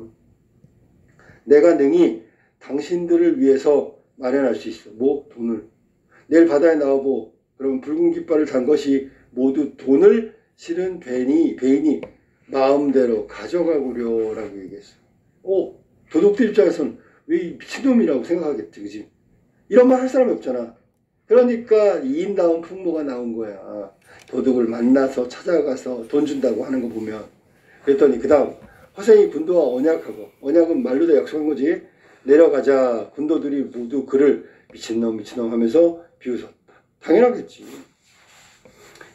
[SPEAKER 1] 내가 능히 당신들을 위해서 마련할 수 있어. 뭐 돈을. 내일 바다에 나와보. 그러면 붉은 깃발을 단 것이 모두 돈을 실은 배인이 마음대로 가져가구려라고 얘기했어. 도둑들 입장에서는 왜 이 미친놈이라고 생각하겠지. 그지? 이런 말 할 사람이 없잖아. 그러니까 이인다운 풍모가 나온 거야. 도둑을 만나서 찾아가서 돈 준다고 하는 거 보면. 그랬더니 그 다음 허생이 군도와 언약하고, 언약은 말로 다 약속한 거지. 내려가자. 군도들이 모두 그를 미친놈 하면서 비웃었다. 당연하겠지.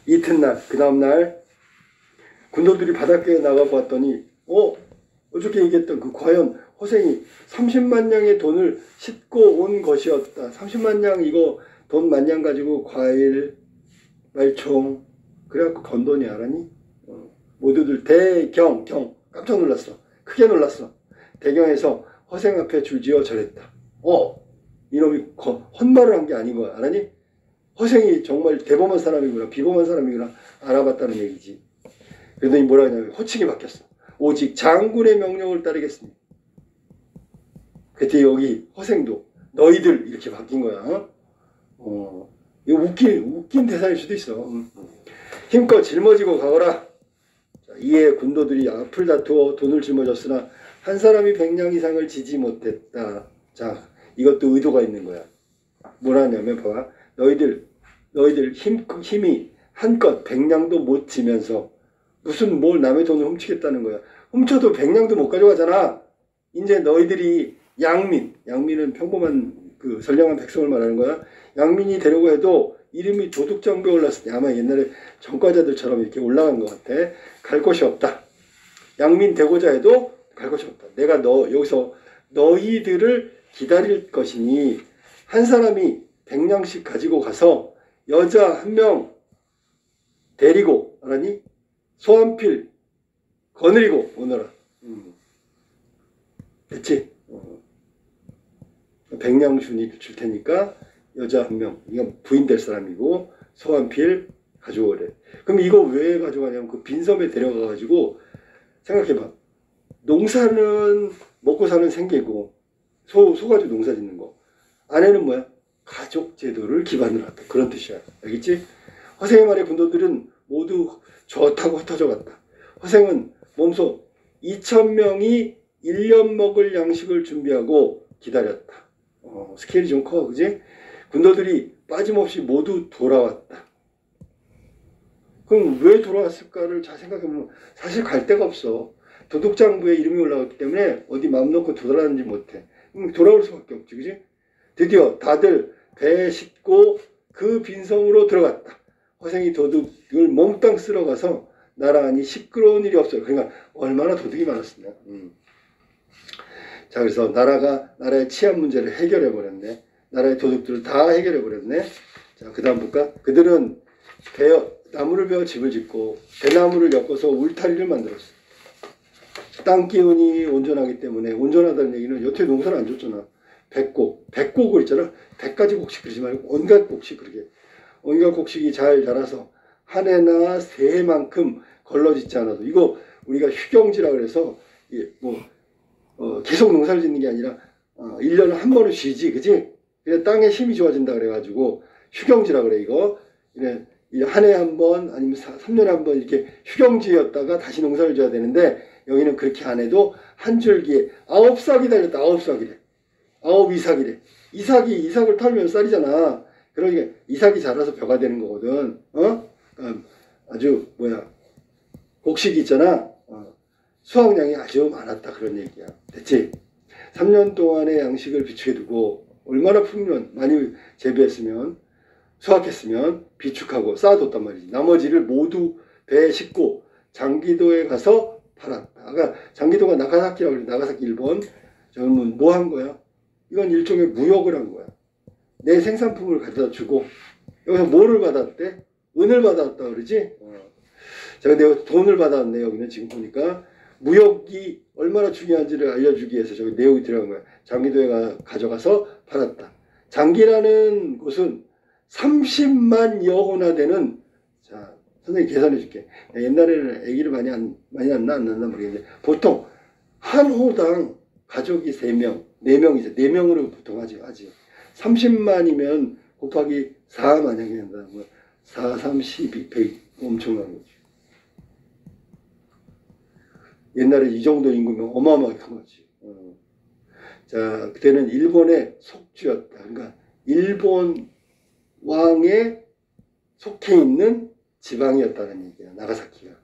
[SPEAKER 1] 이튿날 그 다음날 군도들이 바닷가에 나가보았더니 어저께 얘기했던 그 과연 허생이 30만 냥의 돈을 싣고 온 것이었다. 30만 냥 이거 돈 만냥 가지고 과일, 말총 그래갖고 건 돈이 알았니? 모두들 대경 깜짝 놀랐어. 크게 놀랐어. 대경에서 허생 앞에 줄지어 절했다. 이놈이 헛말을 한 게 아닌 거야. 알았니? 허생이 정말 대범한 사람이구나 비범한 사람이구나 알아봤다는 얘기지. 그러더니 뭐라 하냐면 호칭이 바뀌었어. 오직 장군의 명령을 따르겠습니다. 그때 여기 허생도 너희들 이렇게 바뀐 거야. 이거 웃긴 대사일 수도 있어. 힘껏 짊어지고 가거라. 자, 이에 군도들이 앞을 다투어 돈을 짊어졌으나 한 사람이 100냥 이상을 지지 못했다. 자, 이것도 의도가 있는 거야. 뭐라 하냐면 봐봐. 너희들 힘이 한껏 100냥도 못 지면서 무슨 뭘 남의 돈을 훔치겠다는 거야. 훔쳐도 100냥도 못 가져가잖아. 이제 너희들이 양민은 평범한 그 선량한 백성을 말하는 거야. 양민이 되려고 해도 이름이 도둑장부에 올랐으니 아마 옛날에 전과자들처럼 이렇게 올라간 것 같아. 갈 곳이 없다. 양민 되고자 해도 갈 곳이 없다. 내가 여기서 너희들을 기다릴 것이니 한 사람이 100냥씩 가지고 가서 여자 한 명 데리고 알았니? 소 한 필 거느리고 오너라. 됐지? 100냥 줄 테니까 여자 한 명, 이건 부인 될 사람이고 소 한 필 가져오래. 그럼 이거 왜 가져가냐면 그 빈섬에 데려가가지고 생각해봐. 농사는 먹고 사는 생계고 소 가지고 농사 짓는 거. 아내는 뭐야? 가족 제도를 기반으로 한다. 그런 뜻이야. 알겠지? 허생의 말에 군도들은 모두 좋다고 흩어져 갔다. 허생은 몸소 2000명이 1년 먹을 양식을 준비하고 기다렸다. 스케일이 좀 커, 그지? 군도들이 빠짐없이 모두 돌아왔다. 그럼 왜 돌아왔을까를 잘 생각해보면 사실 갈 데가 없어. 도둑장부에 이름이 올라왔기 때문에 어디 마음 놓고 돌아다니지 못해. 돌아올 수밖에 없지, 그지? 드디어 다들 배에 싣고 그 빈섬으로 들어갔다. 허생이 도둑을 몽땅 쓸어가서 나라하니 시끄러운 일이 없어요. 그러니까 얼마나 도둑이 많았으면. 자, 그래서 나라의 치안 문제를 해결해 버렸네. 나라의 도둑들을 다 해결해 버렸네. 자, 그 다음 볼까? 그들은 나무를 베어 집을 짓고 대나무를 엮어서 울타리를 만들었어. 땅 기운이 온전하기 때문에, 온전하다는 얘기는 여태 농사를 안 줬잖아. 백곡을 있잖아. 100가지 곡식 그러지 말고 온갖 곡식 그러게. 온갖 곡식이 잘 자라서 한 해나 세 해만큼 걸러짓지 않아도, 이거 우리가 휴경지라 그래서 계속 농사를 짓는 게 아니라 1년에 한 번은 쉬지, 그지? 그래, 땅에 힘이 좋아진다 그래가지고 휴경지라 그래. 이거 한 해에 한 번 아니면 3년에 한 번 이렇게 휴경지였다가 다시 농사를 져야 되는데, 여기는 그렇게 안 해도 한 줄기에 9싹이 달렸다. 9싹이래. 9이삭이래. 이삭을 털면 쌀이잖아. 그러니까 이삭이 자라서 벼가 되는 거거든. 아주 곡식이 있잖아. 수확량이 아주 많았다, 그런 얘기야. 됐지? 3년 동안의 양식을 비축해 두고 얼마나 풍년 많이 재배했으면, 수확했으면 비축하고 쌓아뒀단 말이지. 나머지를 모두 배에 싣고 장기도에 가서 팔았다. 아까 장기도가 나가사키라고 그래. 나가사키 일본. 저는 뭐 한 거야? 이건 일종의 무역을 한 거야. 내 생산품을 갖다 주고, 여기서 뭐를 받았대? 은을 받았다 그러지? 자, 근데 돈을 받았네. 여기는 지금 보니까 무역이 얼마나 중요한지를 알려주기 위해서 저기 내용이 들어간 거야. 장기도에 가져가서 팔았다. 장기라는 곳은 30만 여호나 되는, 자, 선생님 계산해 줄게. 옛날에는 애기를 많이 안 낳나 모르겠는데, 보통 한 호당 가족이 3명, 4명이죠. 4명으로 보통 하지. 30만이면 곱하기 4 만약에 한다. 4, 3, 12, 100. 엄청난 거지. 옛날에 이 정도 인구면 어마어마하게 큰 거지. 자, 그때는 일본의 속주였다. 그러니까 일본 왕에 속해 있는 지방이었다는 얘기야. 나가사키가.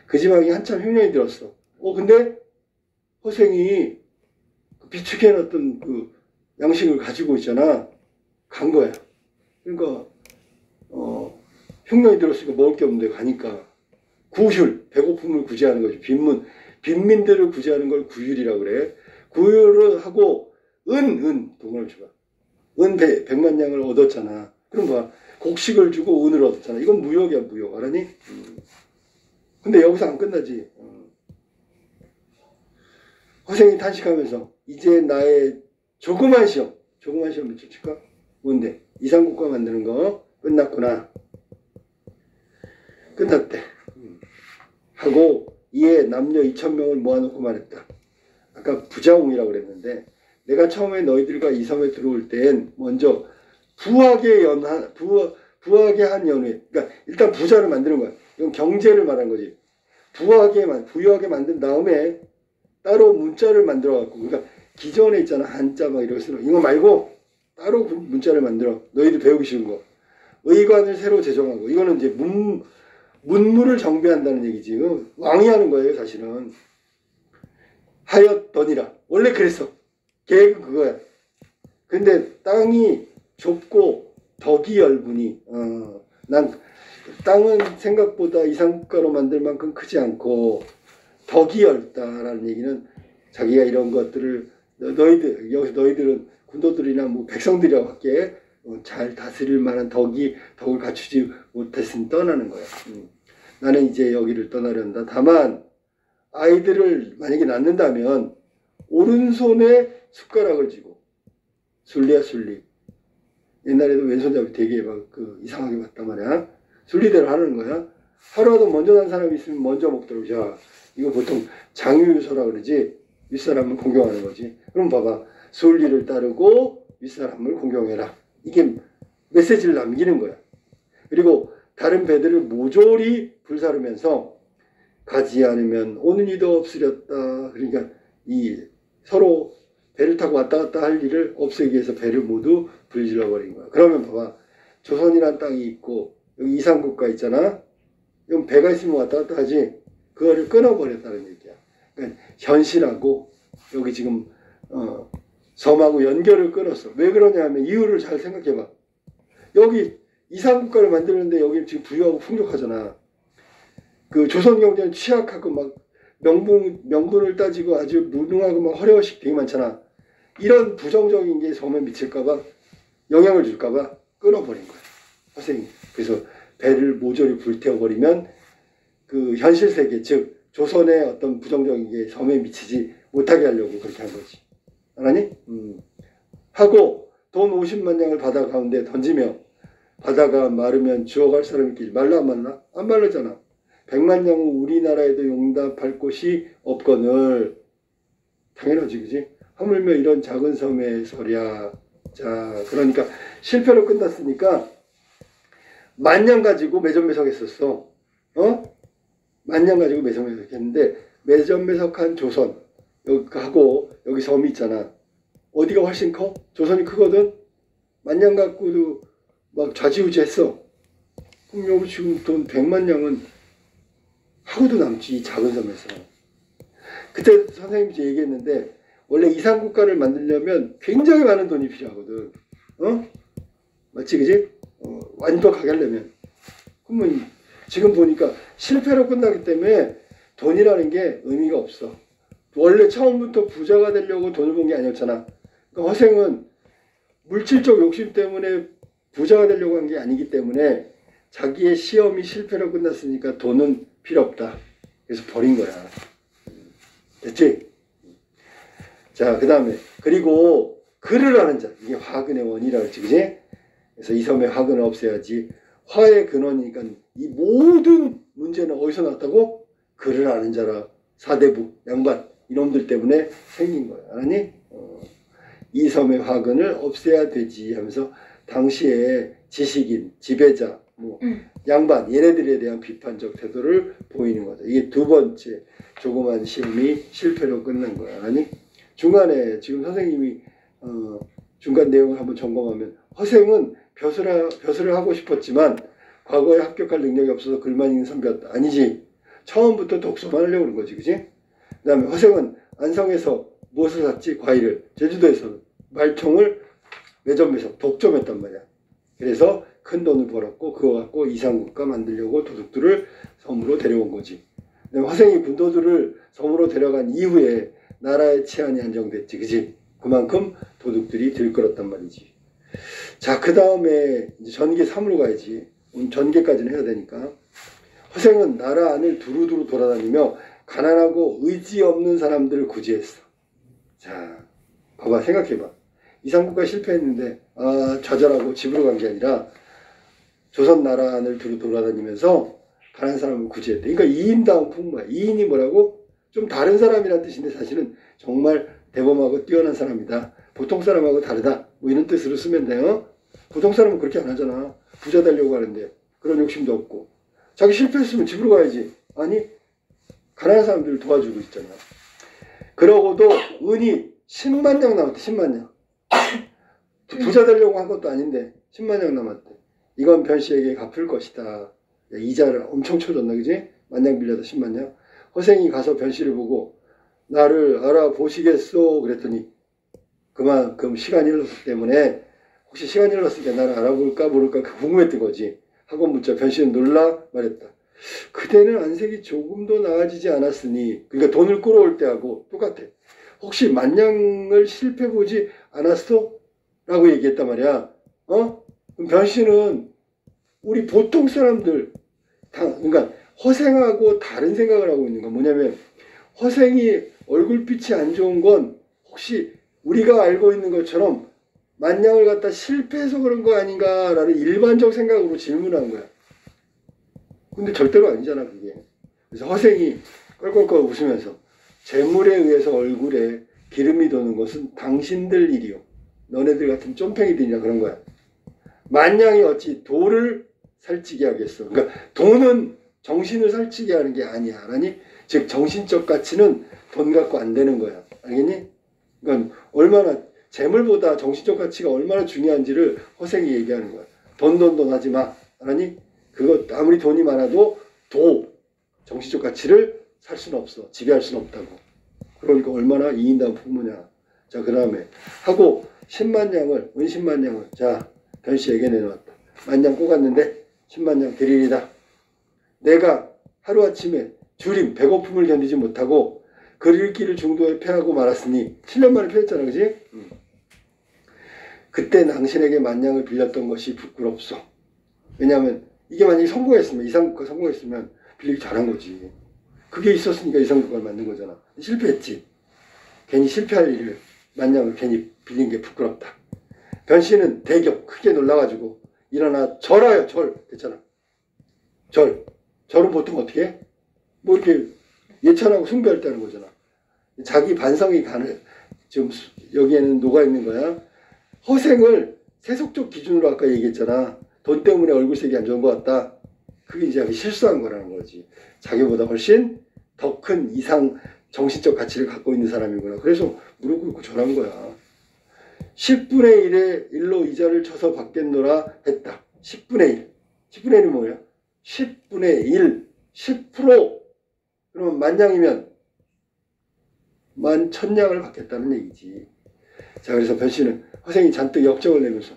[SPEAKER 1] 그 지방이 한참 흉년이 들었어. 근데 허생이 비축해놨던 그 양식을 가지고 있잖아. 간 거야. 그러니까 흉년이 들었으니까 먹을 게 없는데 가니까 구휼, 배고픔을 구제하는 거지. 빈민들을 구제하는 걸 구휼이라고 그래. 구휼을 하고 돈을 줘봐. 은 100만 양을 얻었잖아. 그럼 봐. 곡식을 주고 은을 얻었잖아. 이건 무역이야, 무역. 알았니? 근데 여기서 안 끝나지. 허생이 탄식하면서 이제 나의 조그만 시험 며칠 칠까? 뭔데? 이상국가 만드는 거 끝났구나. 끝났대. 하고 이에 남녀 2,000명을 모아놓고 말했다. 아까 부자웅이라고 그랬는데, 내가 처음에 너희들과 이 섬에 들어올 땐 먼저 부하게 한 연회. 그러니까 일단 부자를 만드는 거야. 이건 경제를 말한 거지. 부유하게 만든 다음에 따로 문자를 만들어 갖고, 그러니까 기존에 있잖아, 한자 막 이런 거 쓰는 거. 이거 말고 따로 문자를 만들어. 너희들 배우기 쉬운 거. 의관을 새로 제정하고, 이거는 이제 문물을 정비한다는 얘기지. 왕이 하는 거예요, 사실은. 하였더니라. 원래 그랬어. 계획은 그거야. 근데 땅이 좁고 덕이 얇으니, 난 땅은 생각보다 이상국가로 만들 만큼 크지 않고 덕이 얇다라는 얘기는, 자기가 이런 것들을 여기서 너희들은 군도들이나 백성들이라고 할게, 잘 다스릴 만한 덕을 갖추지 못했으니 떠나는 거야. 나는 이제 여기를 떠나려한다. 다만 아이들을 만약에 낳는다면 오른손에 숟가락을 쥐고, 순리야 순리. 옛날에도 왼손잡이 되게 이상하게 봤단 말이야. 순리대로 하는 거야. 하루라도 먼저 난 사람이 있으면 먼저 먹도록. 자, 이거 보통 장유유서라 그러지. 윗사람을 공경하는 거지. 그럼 봐봐. 순리를 따르고 윗사람을 공경해라. 이게 메시지를 남기는 거야. 그리고 다른 배들을 모조리 불사르면서 가지 않으면 오는 이도 없으렸다. 그러니까 서로 배를 타고 왔다 갔다 할 일을 없애기 위해서 배를 모두 불질러 버린 거야. 그러면 봐봐. 조선이란 땅이 있고 여기 이상국가 있잖아. 이건 배가 있으면 왔다 갔다 하지. 그거를 끊어버렸다는 얘기야. 그러니까 현실하고 여기 지금 섬하고 연결을 끊었어. 왜 그러냐면 이유를 잘 생각해봐. 여기 이상국가를 만드는데 여기 지금 부유하고 풍족하잖아. 그 조선 경제는 취약하고 막 명분을 따지고 아주 무능하고 막 허례허식 되게 많잖아. 이런 부정적인 게 섬에 미칠까봐 영향을 줄까봐 끊어버린 거야. 허생이. 그래서 배를 모조리 불태워버리면 그 현실 세계, 즉 조선의 어떤 부정적인 게 섬에 미치지 못하게 하려고 그렇게 한 거지. 알았니? 하고 돈 50만 냥을 바다 가운데 던지며 바다가 마르면 주워갈 사람이 있길. 말라 안 말라? 안 말르잖아. 100만 냥은 우리나라에도 용납할 곳이 없거늘. 당연하지, 그지? 하물며 이런 작은 섬에서랴. 자, 그러니까 실패로 끝났으니까 10,000냥 가지고 매점매석했었어. 어? 10,000냥 가지고 매점매석했는데 매점매석한 조선 하고 여기 섬이 있잖아. 어디가 훨씬 커? 조선이 크거든. 10,000냥 갖고도 막 좌지우지했어. 그럼 여기 지금 돈 100만 냥은 하고도 남지, 이 작은 섬에서. 그때 선생님이 얘기했는데 원래 이상국가를 만들려면 굉장히 많은 돈이 필요하거든. 어? 맞지, 그지? 완벽하게 하려면. 그러면 지금 보니까 실패로 끝나기 때문에 돈이라는 게 의미가 없어. 원래 처음부터 부자가 되려고 돈을 번 게 아니었잖아. 그러니까 허생은 물질적 욕심 때문에 부자가 되려고 한 게 아니기 때문에 자기의 시험이 실패로 끝났으니까 돈은 필요 없다. 그래서 버린 거야. 됐지? 자, 그 다음에 그리고 글을 아는 자. 이게 화근의 원이라고 했지, 그지? 그래서 이 섬의 화근을 없애야지. 화의 근원이니까 이 모든 문제는 어디서 났다고? 글을 아는 자라. 사대부, 양반 이놈들 때문에 생긴 거야. 알았니? 이 섬의 화근을 없애야 되지 하면서 당시에 지식인, 지배자, 뭐 양반 얘네들에 대한 비판적 태도를 보이는 거죠. 이게 두 번째 조그만 시험이 실패로 끝난 거야. 아니 중간에 지금 선생님이 중간 내용을 한번 점검하면 허생은 벼슬을 하고 싶었지만 과거에 합격할 능력이 없어서 글만 읽는 선배였다. 아니지. 처음부터 독서만 하려고 그런 거지. 그지? 그 다음에 허생은 안성에서 무엇을 샀지? 과일을. 제주도에서 말총을 매점매석 독점했단 말이야. 그래서 큰 돈을 벌었고 그거 갖고 이상국가 만들려고 도둑들을 섬으로 데려온 거지. 허생이 군도들을 섬으로 데려간 이후에 나라의 치안이 안정됐지. 그지? 그만큼 도둑들이 들끓었단 말이지. 자, 그 다음에 이제 전개 3으로 가야지. 전개까지는 해야 되니까. 허생은 나라 안을 두루두루 돌아다니며 가난하고 의지 없는 사람들을 구제했어. 자, 봐봐, 생각해봐. 이상국가 실패했는데 좌절하고 집으로 간 게 아니라 조선 나라 안을 두루 돌아다니면서 가난한 사람을 구제했대. 그러니까 이인다운 풍부야. 이인이 뭐라고? 좀 다른 사람이란 뜻인데 사실은 정말 대범하고 뛰어난 사람이다. 보통 사람하고 다르다. 뭐 이런 뜻으로 쓰면 돼요. 보통 사람은 그렇게 안 하잖아. 부자 되려고 하는데 그런 욕심도 없고. 자기 실패했으면 집으로 가야지. 아니 가난한 사람들을 도와주고 있잖아. 그러고도 은이 10만 냥 남았대. 10만 냥. 부자 되려고 한 것도 아닌데 10만 냥 남았대. 이건 변씨에게 갚을 것이다. 야, 이자를 엄청 쳐줬나, 그지? 만냥 빌려다 10만 냥. 허생이 가서 변씨를 보고 나를 알아보시겠소? 그랬더니 그만큼 시간이 흘렀기 때문에 혹시 시간이 흘렀으니까 나를 알아볼까 모를까 궁금했던 거지. 하고 묻자 변씨는 놀라 말했다. 그대는 안색이 조금도 나아지지 않았으니. 그러니까 돈을 끌어올 때하고 똑같아. 혹시 만냥을 실패보지 않았어? 라고 얘기했단 말이야. 그럼 변씨는 우리 보통 사람들 그러니까 허생하고 다른 생각을 하고 있는 건 뭐냐면 허생이 얼굴빛이 안 좋은 건 혹시 우리가 알고 있는 것처럼 만냥을 갖다 실패해서 그런 거 아닌가라는 일반적 생각으로 질문한 거야. 근데 절대로 아니잖아, 그게. 그래서 허생이 껄껄껄 웃으면서 재물에 의해서 얼굴에 기름이 도는 것은 당신들 일이요. 너네들 같은 쫌팽이들이나 그런 거야. 만냥이 어찌 돌을 살찌게 하겠어. 그러니까 돈은 정신을 살찌게 하는 게 아니야. 알았니? 즉 정신적 가치는 돈 갖고 안 되는 거야. 알겠니? 그러니까 얼마나 재물보다 정신적 가치가 얼마나 중요한지를 허생이 얘기하는 거야. 돈 하지 마. 알았니? 그거 아무리 돈이 많아도 정신적 가치를 살 수는 없어. 지배할 수는 없다고. 그러니까 얼마나 이인다운 풍부냐. 자, 그 다음에 하고 10만 냥을 10만 냥을 자 변씨에게 내놓았다. 만냥 꼬갔는데 10만 냥 드리리다. 내가 하루아침에 주림 배고픔을 견디지 못하고 글 읽기를 중도에 패하고 말았으니 7년 만에 패했잖아, 그지? 그때 당신에게 만냥을 빌렸던 것이 부끄럽소. 왜냐하면 이게 만약에 성공했으면, 이상국가 성공했으면 빌리기 잘한 거지. 그게 있었으니까 이상국가를 만든 거잖아. 실패했지. 괜히 실패할 일을, 만냥을 괜히 빌린 게 부끄럽다. 변씨는 대격 크게 놀라가지고 일어나 절하여. 절 됐잖아. 절은 보통 어떻게 해? 뭐 이렇게 예찬하고 숭배할 때 하는 거잖아. 자기 반성이 지금 여기에는 녹아있는 거야. 허생을 세속적 기준으로 아까 얘기했잖아. 돈 때문에 얼굴색이 안 좋은 것 같다. 그게 이제 실수한 거라는 거지. 자기보다 훨씬 더 큰 이상 정신적 가치를 갖고 있는 사람이구나. 그래서 무릎 꿇고 절한 거야. 10분의 1에 1로 이자를 쳐서 받겠노라 했다. 10분의 1. 10분의 1이 뭐야? 10분의 1. 10%. 그러면 만냥이면 10,000냥을 받겠다는 얘기지. 자, 그래서 변씨는 허생이 잔뜩 역정을 내면서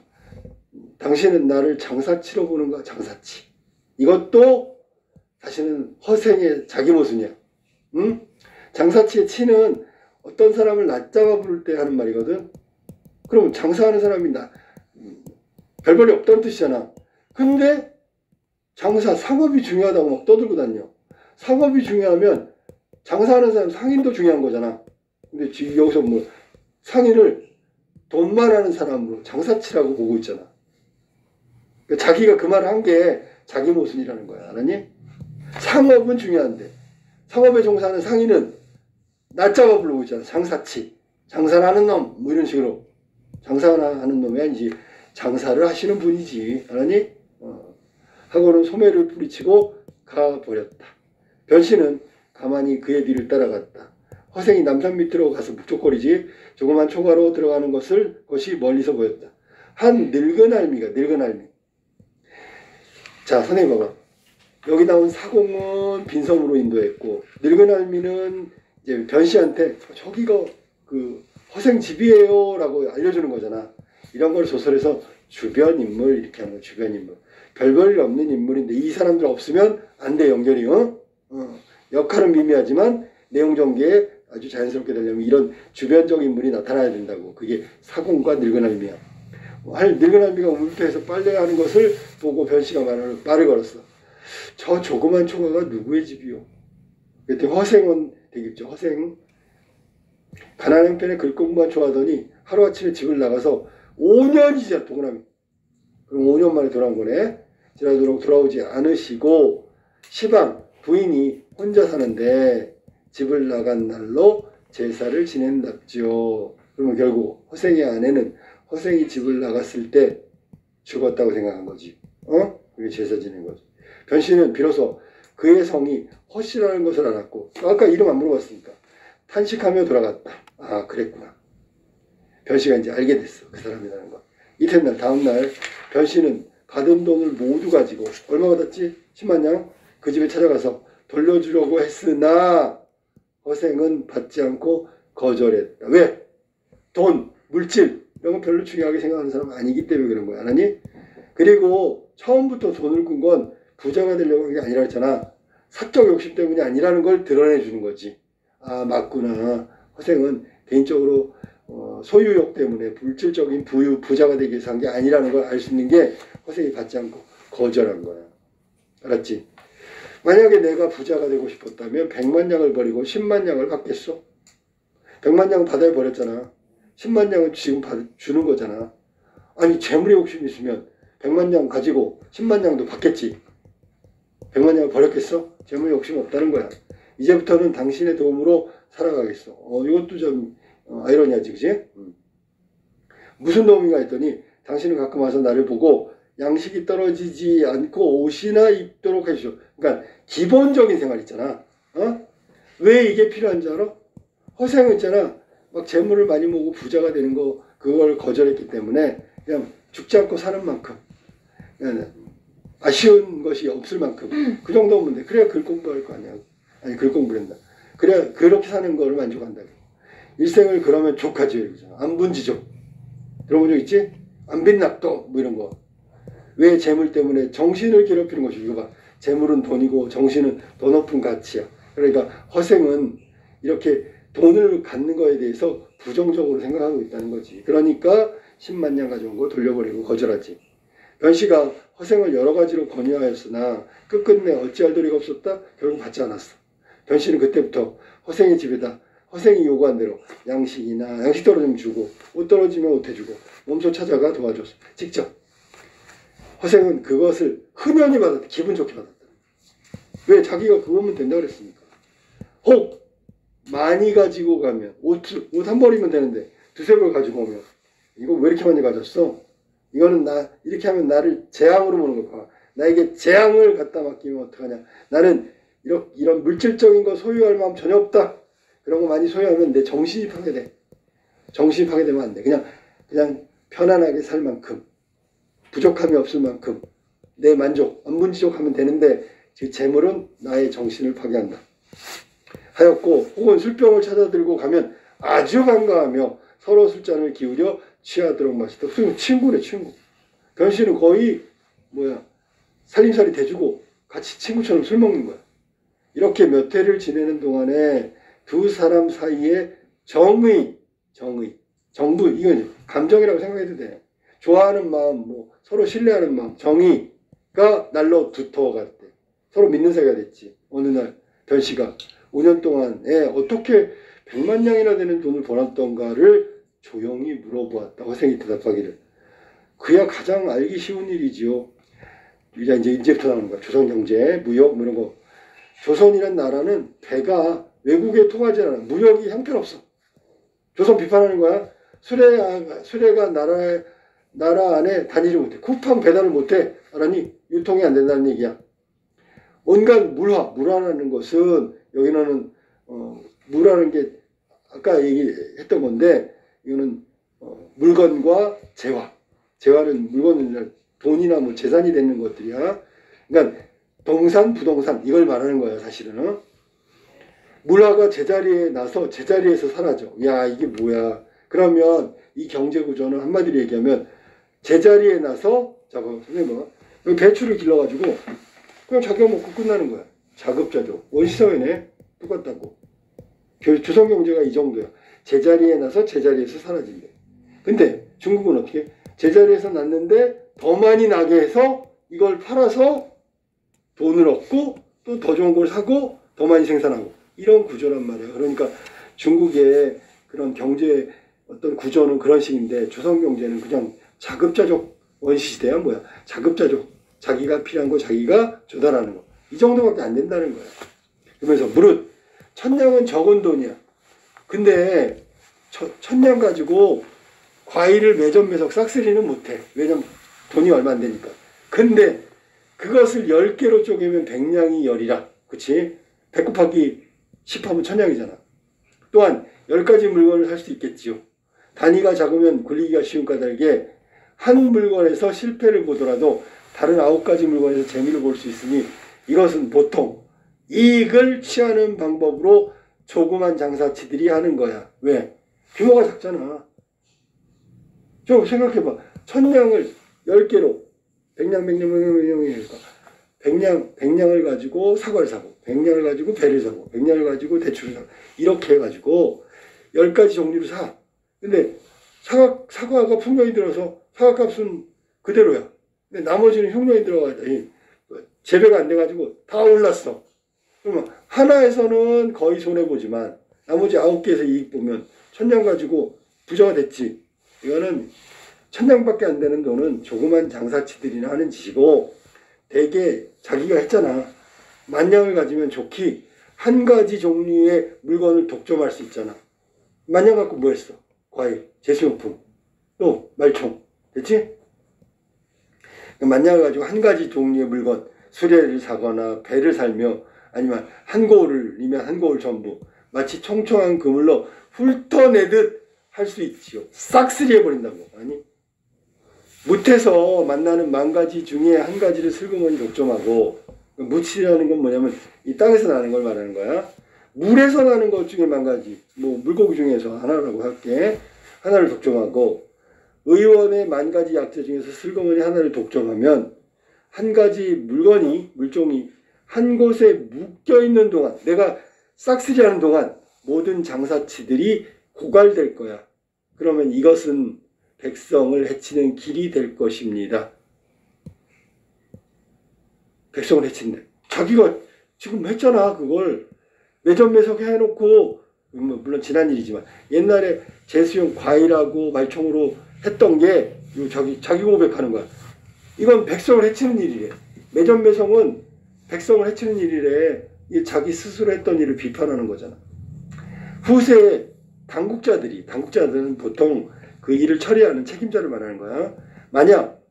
[SPEAKER 1] 당신은 나를 장사치로 보는가? 장사치. 이것도 사실은 허생의 자기 모순이야. 응? 장사치의 치는 어떤 사람을 낮잡아 부를 때 하는 말이거든. 그럼 장사하는 사람이 별볼이 없다는 뜻이잖아. 근데 상업이 중요하다고 막 떠들고 다녀. 상업이 중요하면 장사하는 사람 상인도 중요한 거잖아. 근데 지금 여기서 뭐 상인을 돈만 하는 사람으로 장사치라고 보고 있잖아. 그러니까 자기가 그 말을 한 게 자기 모순이라는 거야. 알았니? 상업은 중요한데 상업에 종사하는 상인은 낮잡아 부르고 있잖아. 장사치. 장사하는 놈. 뭐 이런 식으로. 장사하는 놈이 아니지. 장사를 하시는 분이지. 알았니? 하고는 소매를 뿌리치고 가버렸다. 변씨는 가만히 그의 뒤를 따라갔다. 허생이 남산 밑으로 가서 묵적거리지 조그만 초가로 들어가는 것이 멀리서 보였다. 한 늙은 할미. 자, 선생님 봐봐. 여기 나온 사공은 빈섬으로 인도했고 늙은 할미는 이제 변씨한테 저기가 그 허생 집이에요 라고 알려주는 거잖아. 이런 걸 소설에서 주변 인물 이렇게 하는 거야. 주변 인물. 별 볼 일 없는 인물인데 이 사람들 없으면 안 돼. 연결이. 역할은 미미하지만 내용 전개에 아주 자연스럽게 되려면 이런 주변적 인물이 나타나야 된다고. 그게 사공과 늙은 할미야. 늙은 할미가 우물터에서 빨래하는 것을 보고 변씨가 말을 걸었어. 저 조그만 초가가 누구의 집이요? 그때 허생은 되겠죠. 허생. 가난한 형편에 글 공부만 좋아하더니 하루아침에 집을 나가서 5년이 지났다. 동그라미. 그럼 5년 만에 돌아온 거네. 지나도록 돌아오지 않으시고 시방 부인이 혼자 사는데 집을 나간 날로 제사를 지낸답죠. 그러면 결국 허생의 아내는 허생이 집을 나갔을 때 죽었다고 생각한 거지. 그게 제사 지낸 거지. 변씨는 비로소 그의 성이 허씨라는 것을 알았고 아까 이름 안 물어봤으니까 탄식하며 돌아갔다. 아, 그랬구나. 변씨가 이제 알게 됐어. 그 사람이라는 거. 이튿날 다음날 변씨는 받은 돈을 모두 가지고 얼마 받았지? 10만냥? 그 집에 찾아가서 돌려주려고 했으나 허생은 받지 않고 거절했다. 왜? 돈, 물질 이런 거 별로 중요하게 생각하는 사람은 아니기 때문에 그런 거야. 알았니? 그리고 처음부터 돈을 꾼 건 부자가 되려고 한 게 아니라 했잖아. 사적 욕심 때문이 아니라는 걸 드러내 주는 거지. 아, 맞구나. 허생은 개인적으로 소유욕 때문에 물질적인 부자가 되기 위해서 한 게 아니라는 걸 알 수 있는 게 허생이 받지 않고 거절한 거야. 알았지? 만약에 내가 부자가 되고 싶었다면 100만냥을 버리고 10만냥을 받겠어? 100만냥은 받아야 버렸잖아. 10만냥은 지금 주는 거잖아. 아니 재물에 욕심이 있으면 100만냥 가지고 10만냥도 받겠지. 100만냥을 버렸겠어? 재물에 욕심 없다는 거야. 이제부터는 당신의 도움으로 살아가겠어. 이것도 좀 아이러니하지, 그치? 무슨 도움인가 했더니 당신은 가끔 와서 나를 보고 양식이 떨어지지 않고 옷이나 입도록 해주죠. 그러니까 기본적인 생활 있잖아. 왜 이게 필요한 줄 알아? 허생은 있잖아. 막 재물을 많이 모으고 부자가 되는 거 그걸 거절했기 때문에 그냥 죽지 않고 사는 만큼 그냥 아쉬운 것이 없을 만큼 그 정도면 돼. 그래야 글 공부할 거 아니야. 아니 글 공부를 한다. 그래야 그렇게 사는 거를 만족한다. 일생을 그러면 족하지. 안 분지족. 들어본 적 있지? 안 빚납도 뭐 이런 거. 왜 재물 때문에 정신을 괴롭히는 것이 이거 봐. 재물은 돈이고 정신은 더 높은 가치야. 그러니까 허생은 이렇게 돈을 갖는 거에 대해서 부정적으로 생각하고 있다는 거지. 그러니까 10만 냥 가져온 거 돌려버리고 거절하지. 변씨가 허생을 여러 가지로 권유하였으나 끝끝내 어찌할 도리가 없었다. 결국 받지 않았어. 변씨는 그때부터 허생의 집에다 허생이 요구한 대로 양식 떨어지면 주고 옷 떨어지면 옷 해주고 몸소 찾아가 도와줬어. 직접. 허생은 그것을 흔연히 받았다. 기분 좋게 받았다. 왜? 자기가 그거면 된다고 그랬으니까. 혹 많이 가지고 가면 옷 한 벌이면 되는데 두세 벌 가지고 오면 이거 왜 이렇게 많이 가졌어? 이거는 이렇게 하면 나를 재앙으로 보는 거야. 나에게 재앙을 갖다 맡기면 어떡하냐. 나는 이런 물질적인 거 소유할 마음 전혀 없다. 그런 거 많이 소유하면 내 정신이 파괴돼. 정신이 파괴되면 안 돼. 그냥 편안하게 살 만큼, 부족함이 없을 만큼 내 만족, 안문지족하면 되는데 그 재물은 나의 정신을 파괴한다. 하였고 혹은 술병을 찾아들고 가면 아주 반가워하며 서로 술잔을 기울여 취하도록 마시다. 친구네, 친구. 변씨는 거의 살림살이 대주고 같이 친구처럼 술 먹는 거야. 이렇게 몇 해를 지내는 동안에 두 사람 사이에 정부, 이건 감정이라고 생각해도 돼. 좋아하는 마음, 서로 신뢰하는 마음, 정의가 날로 두터워갈 때 서로 믿는 사이가 됐지. 어느 날 변씨가 5년 동안에 어떻게 100만 냥이나 되는 돈을 벌었던가를 조용히 물어보았다. 허생이 대답하기를. 그야 가장 알기 쉬운 일이지요. 이제부터 나오는 거야. 조선경제, 무역, 이런 거. 조선이란 나라는 배가 외국에 통하지 않아. 무역이 형편없어. 조선 비판하는 거야. 수레가 나라 안에 다니지 못해. 쿠팡 배달을 못해. 알았니? 유통이 안 된다는 얘기야. 온갖 물화라는 것은 여기는 물화라는 게 아까 얘기했던 건데 이거는 물건과 재화는 물건은 돈이나 재산이 되는 것들이야. 그러니까 동산, 부동산 이걸 말하는 거야 사실은. 물화가 제자리에 나서 제자리에서 사라져. 야 이게 뭐야. 그러면 이 경제 구조는 한마디로 얘기하면 제자리에 나서 선생님 배추를 길러가지고 그냥 자기가 먹고 끝나는 거야. 자급자족. 원시사회네. 똑같다고. 조선 경제가 이 정도야. 제자리에 나서 제자리에서 사라진대. 근데 중국은 어떻게? 제자리에서 났는데 더 많이 나게 해서 이걸 팔아서 돈을 얻고 또 더 좋은 걸 사고 더 많이 생산하고 이런 구조란 말이야. 그러니까 중국의 그런 경제 어떤 구조는 그런 식인데 조선 경제는 그냥 자급자족 원시시대야 뭐야. 자급자족. 자기가 필요한 거 자기가 조달하는 거. 이 정도밖에 안 된다는 거야. 그러면서 무릇 천냥은 적은 돈이야. 근데 천냥 가지고 과일을 매점매석 싹쓸이는 못해. 왜냐면 돈이 얼마 안 되니까. 근데 그것을 10개로 쪼개면 100냥이 열이라. 그치? 100 곱하기 10 하면 천냥이잖아. 또한 10가지 물건을 살 수 있겠지요. 단위가 작으면 굴리기가 쉬운 까닭에 한 물건에서 실패를 보더라도 다른 9가지 물건에서 재미를 볼 수 있으니 이것은 보통 이익을 취하는 방법으로 조그만 장사치들이 하는 거야. 왜? 규모가 작잖아. 좀 생각해봐. 천냥을 10개로 100냥을 가지고 사과를 사고 100냥을 가지고 배를 사고 100냥을 가지고 대추를 사고 이렇게 해가지고 10가지 종류를 사. 근데 사과가 풍년이 들어서 사과값은 그대로야. 근데 나머지는 흉년이 들어가더니 재배가 안 돼가지고 다 올랐어. 그러면 하나에서는 거의 손해보지만 나머지 9개에서 이익 보면 천냥 가지고 부자가 됐지. 이거는 천냥밖에 안 되는 돈은 조그만 장사치들이나 하는 짓이고 대개 자기가 했잖아. 만냥을 가지면 좋기 한 가지 종류의 물건을 독점할 수 있잖아. 만냥 갖고 뭐 했어? 과일, 제수용품, 또 말총. 됐지? 만냥을 가지고 한 가지 종류의 물건, 수레를 사거나 배를 살며 아니면 한 고을이면 한 고을 전부 마치 총총한 그물로 훑어내듯 할 수 있지요. 싹쓸이 해버린다고. 아니 묻에서 만나는 10가지 중에 한 가지를 슬그머니 독점하고 묻이라는 건 뭐냐면 이 땅에서 나는 걸 말하는 거야. 물에서 나는 것 중에 10가지 물고기 중에서 하나라고 할게. 하나를 독점하고 의원의 10가지 약재 중에서 슬그머니 하나를 독점하면 한 가지 물종이 한 곳에 묶여있는 동안 내가 싹쓸이하는 동안 모든 장사치들이 고갈될 거야. 그러면 이것은 백성을 해치는 길이 될 것입니다. 백성을 해친대. 자기가 지금 했잖아. 그걸 매점매석 해놓고, 물론 지난 일이지만 옛날에 재수용 과일하고 말총으로 했던 게 자기 고백하는 거야. 이건 백성을 해치는 일이래. 매점매성은 백성을 해치는 일이래. 이게 자기 스스로 했던 일을 비판하는 거잖아. 후세에 당국자들은 보통 그 일을 처리하는 책임자를 말하는 거야. 만약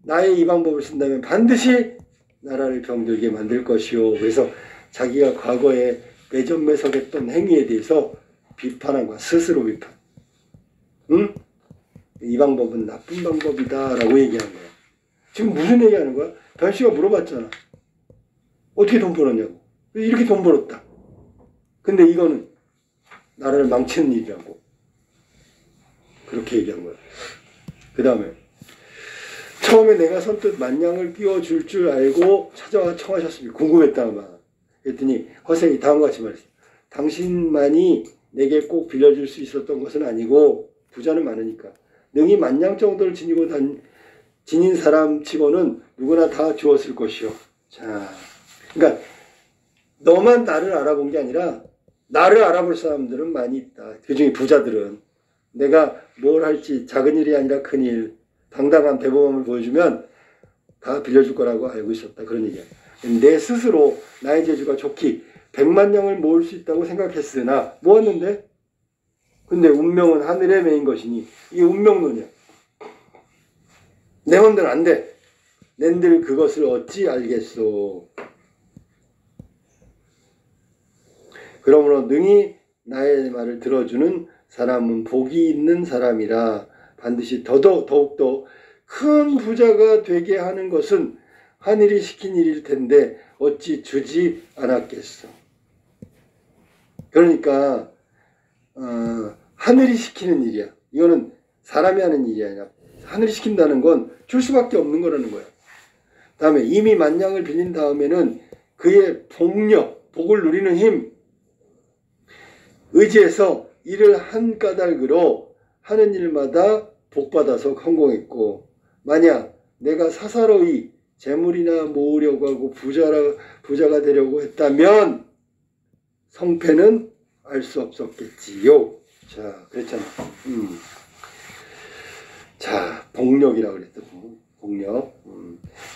[SPEAKER 1] 나의 이 방법을 쓴다면 반드시 나라를 병들게 만들 것이요. 그래서 자기가 과거에 매점매석했던 행위에 대해서 비판한 거야. 스스로 비판. 응? 이 방법은 나쁜 방법이다 라고 얘기한 거야. 지금 무슨 얘기하는 거야? 변씨가 물어봤잖아. 어떻게 돈 벌었냐고. 이렇게 돈 벌었다. 근데 이거는 나라를 망치는 일이라고. 그렇게 얘기한 거야. 그 다음에 처음에 내가 선뜻 만냥을 끼워줄 줄 알고 찾아와 청하셨습니다. 궁금했다 아마. 그랬더니 허생이 다음과 같이 말했어. 당신만이 내게 꼭 빌려줄 수 있었던 것은 아니고 부자는 많으니까 능히 만냥 정도를 지닌 사람 치고는 누구나 다 주었을 것이요. 자, 그러니까 너만 나를 알아본 게 아니라 나를 알아볼 사람들은 많이 있다. 그중에 부자들은 내가 뭘 할지 작은 일이 아니라 큰 일, 당당한 대범함을 보여주면 다 빌려줄 거라고 알고 있었다. 그런 얘기야. 내 스스로 나의 재주가 좋기 100만 명을 모을 수 있다고 생각했으나 모았는데 근데 운명은 하늘에 매인 것이니 이게 운명론이야. 내 맘대로 안 돼. 낸들 그것을 어찌 알겠소. 그러므로 능히 나의 말을 들어주는 사람은 복이 있는 사람이라. 반드시 더욱더 큰 부자가 되게 하는 것은 하늘이 시킨 일일 텐데 어찌 주지 않았겠어. 그러니까 하늘이 시키는 일이야. 이거는 사람이 하는 일이 아니라 하늘이 시킨다는 건 줄 수밖에 없는 거라는 거야. 다음에 이미 만냥을 빌린 다음에는 그의 복을 누리는 힘, 의지해서 일을 한 까닭으로 하는 일마다 복받아서 성공했고, 만약 내가 사사로이 재물이나 모으려고 하고 부자가 되려고 했다면 성패는 알 수 없었겠지요. 자, 그랬잖아. 자, 복력이라고 그랬다. 복력.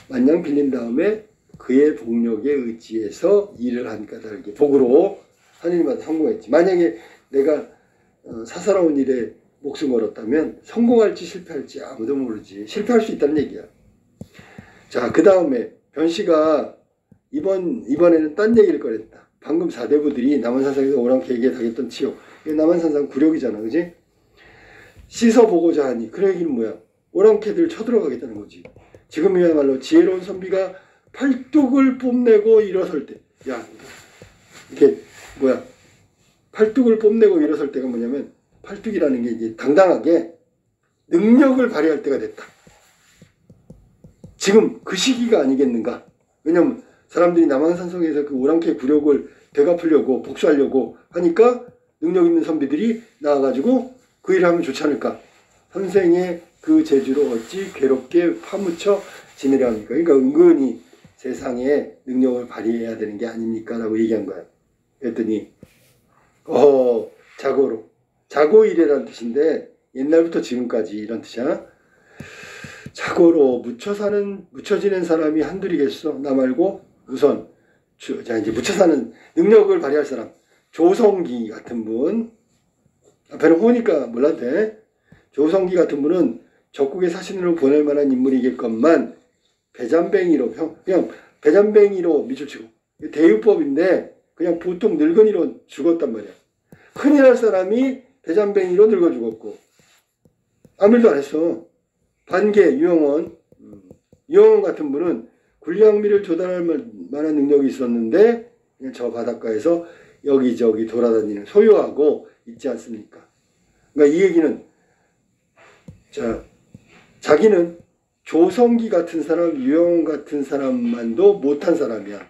[SPEAKER 1] 만냥 빌린 다음에 그의 복력에 의지해서 일을 한 까닭에 복으로 하는 일마다 성공했지. 만약에 내가 사사로운 일에 목숨 걸었다면 성공할지 실패할지 아무도 모르지. 실패할 수 있다는 얘기야. 자, 그 다음에 변씨가 이번에는 딴 얘기를 꺼냈다. 방금 사대부들이 남한산상에서 오랑캐에게 당했던 치욕. 이게 남한산상 굴욕이잖아. 그지? 씻어보고자 하니. 그 얘기는 뭐야? 오랑캐들 쳐들어가겠다는 거지. 지금이야말로 지혜로운 선비가 팔뚝을 뽐내고 일어설 때. 야, 이게 뭐야? 팔뚝을 뽐내고 일어설 때가 뭐냐면 팔뚝이라는 게 이제 당당하게 능력을 발휘할 때가 됐다. 지금 그 시기가 아니겠는가? 왜냐면 사람들이 남한산성에서 그 오랑캐 굴욕을 되갚으려고 복수하려고 하니까 능력 있는 선비들이 나와가지고 그 일을 하면 좋지 않을까? 선생의 그 재주로 어찌 괴롭게 파묻혀 지내려 합니까? 그러니까 은근히 세상에 능력을 발휘해야 되는 게 아닙니까? 라고 얘기한 거야. 그랬더니 자고로. 자고일이라는 뜻인데 옛날부터 지금까지 이런 뜻이야. 자고로 묻혀 지낸 사람이 한둘이겠어. 나 말고 우선 자 이제 묻혀 사는 능력을 발휘할 사람. 조성기 같은 분. 앞에는 호니까 몰라도 돼. 조성기 같은 분은 적국의 사신으로 보낼 만한 인물이겠건만 배잔뱅이로 그냥 배잔뱅이로 밑줄치고 대유법인데 그냥 보통 늙은이로 죽었단 말이야. 큰일 날 사람이 배잔뱅이로 늙어 죽었고 아무 일도 안 했어. 반개 유영원 같은 분은 군량미를 조달할 만한 능력이 있었는데 그냥 저 바닷가에서 여기저기 돌아다니는 소유하고 있지 않습니까? 그러니까 이 얘기는 자기는 조성기 같은 사람, 유영원 같은 사람만도 못한 사람이야.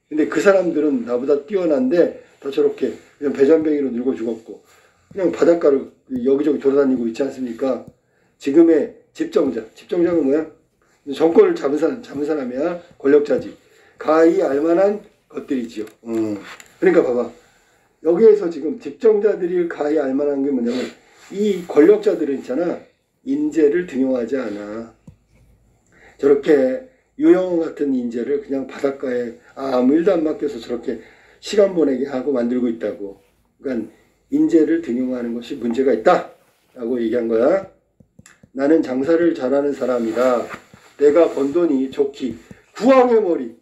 [SPEAKER 1] 근데 그 사람들은 나보다 뛰어난데 다 저렇게 그냥 배잔뱅이로 늙어 죽었고 그냥 바닷가를 여기저기 돌아다니고 있지 않습니까? 지금의 집정자는 뭐야? 정권을 잡은 사람이야. 권력자지. 가히 알만한 것들이지요. 그러니까 봐봐. 여기에서 지금 집정자들이 가히 알만한 게 뭐냐면 이 권력자들은 있잖아. 인재를 등용하지 않아. 저렇게 유영호 같은 인재를 그냥 바닷가에 아무 일도 안 맡겨서 저렇게 시간 보내게 하고 만들고 있다고. 그러니까 인재를 등용하는 것이 문제가 있다 라고 얘기한 거야. 나는 장사를 잘하는 사람이다. 내가 번 돈이 좋기. 구왕의 머리.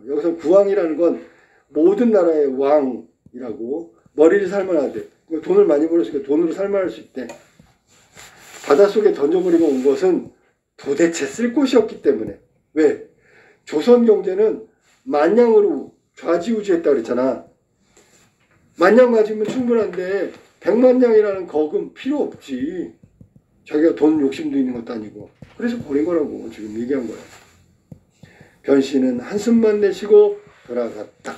[SPEAKER 1] 여기서 구왕이라는 건 모든 나라의 왕이라고. 머리를 살만하대. 돈을 많이 벌었으니까 돈으로 살만할 수 있대. 바닷속에 던져버리고 온 것은 도대체 쓸 곳이 없기 때문에. 왜? 조선 경제는 만냥으로 좌지우지했다 그랬잖아. 만냥 맞으면 충분한데 100만냥이라는 거금 필요 없지. 자기가 돈 욕심도 있는 것도 아니고. 그래서 버린 거라고 지금 얘기한 거야. 변씨는 한숨만 내쉬고 돌아갔다.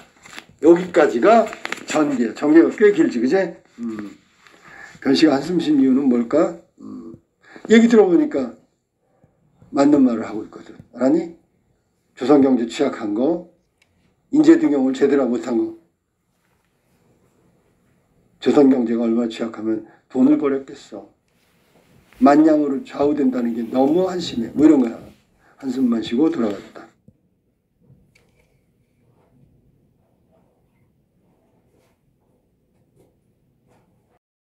[SPEAKER 1] 여기까지가 전개. 전개가 꽤 길지, 그제? 변씨가 한숨 쉰 이유는 뭘까? 얘기 들어보니까 맞는 말을 하고 있거든. 알았니? 조선경제 취약한 거, 인재등용을 제대로 못한 거. 조선경제가 얼마나 취약하면 돈을 버렸겠어. 만냥으로 좌우된다는 게 너무 한심해. 뭐 이런 거야. 한숨만 쉬고 돌아갔다.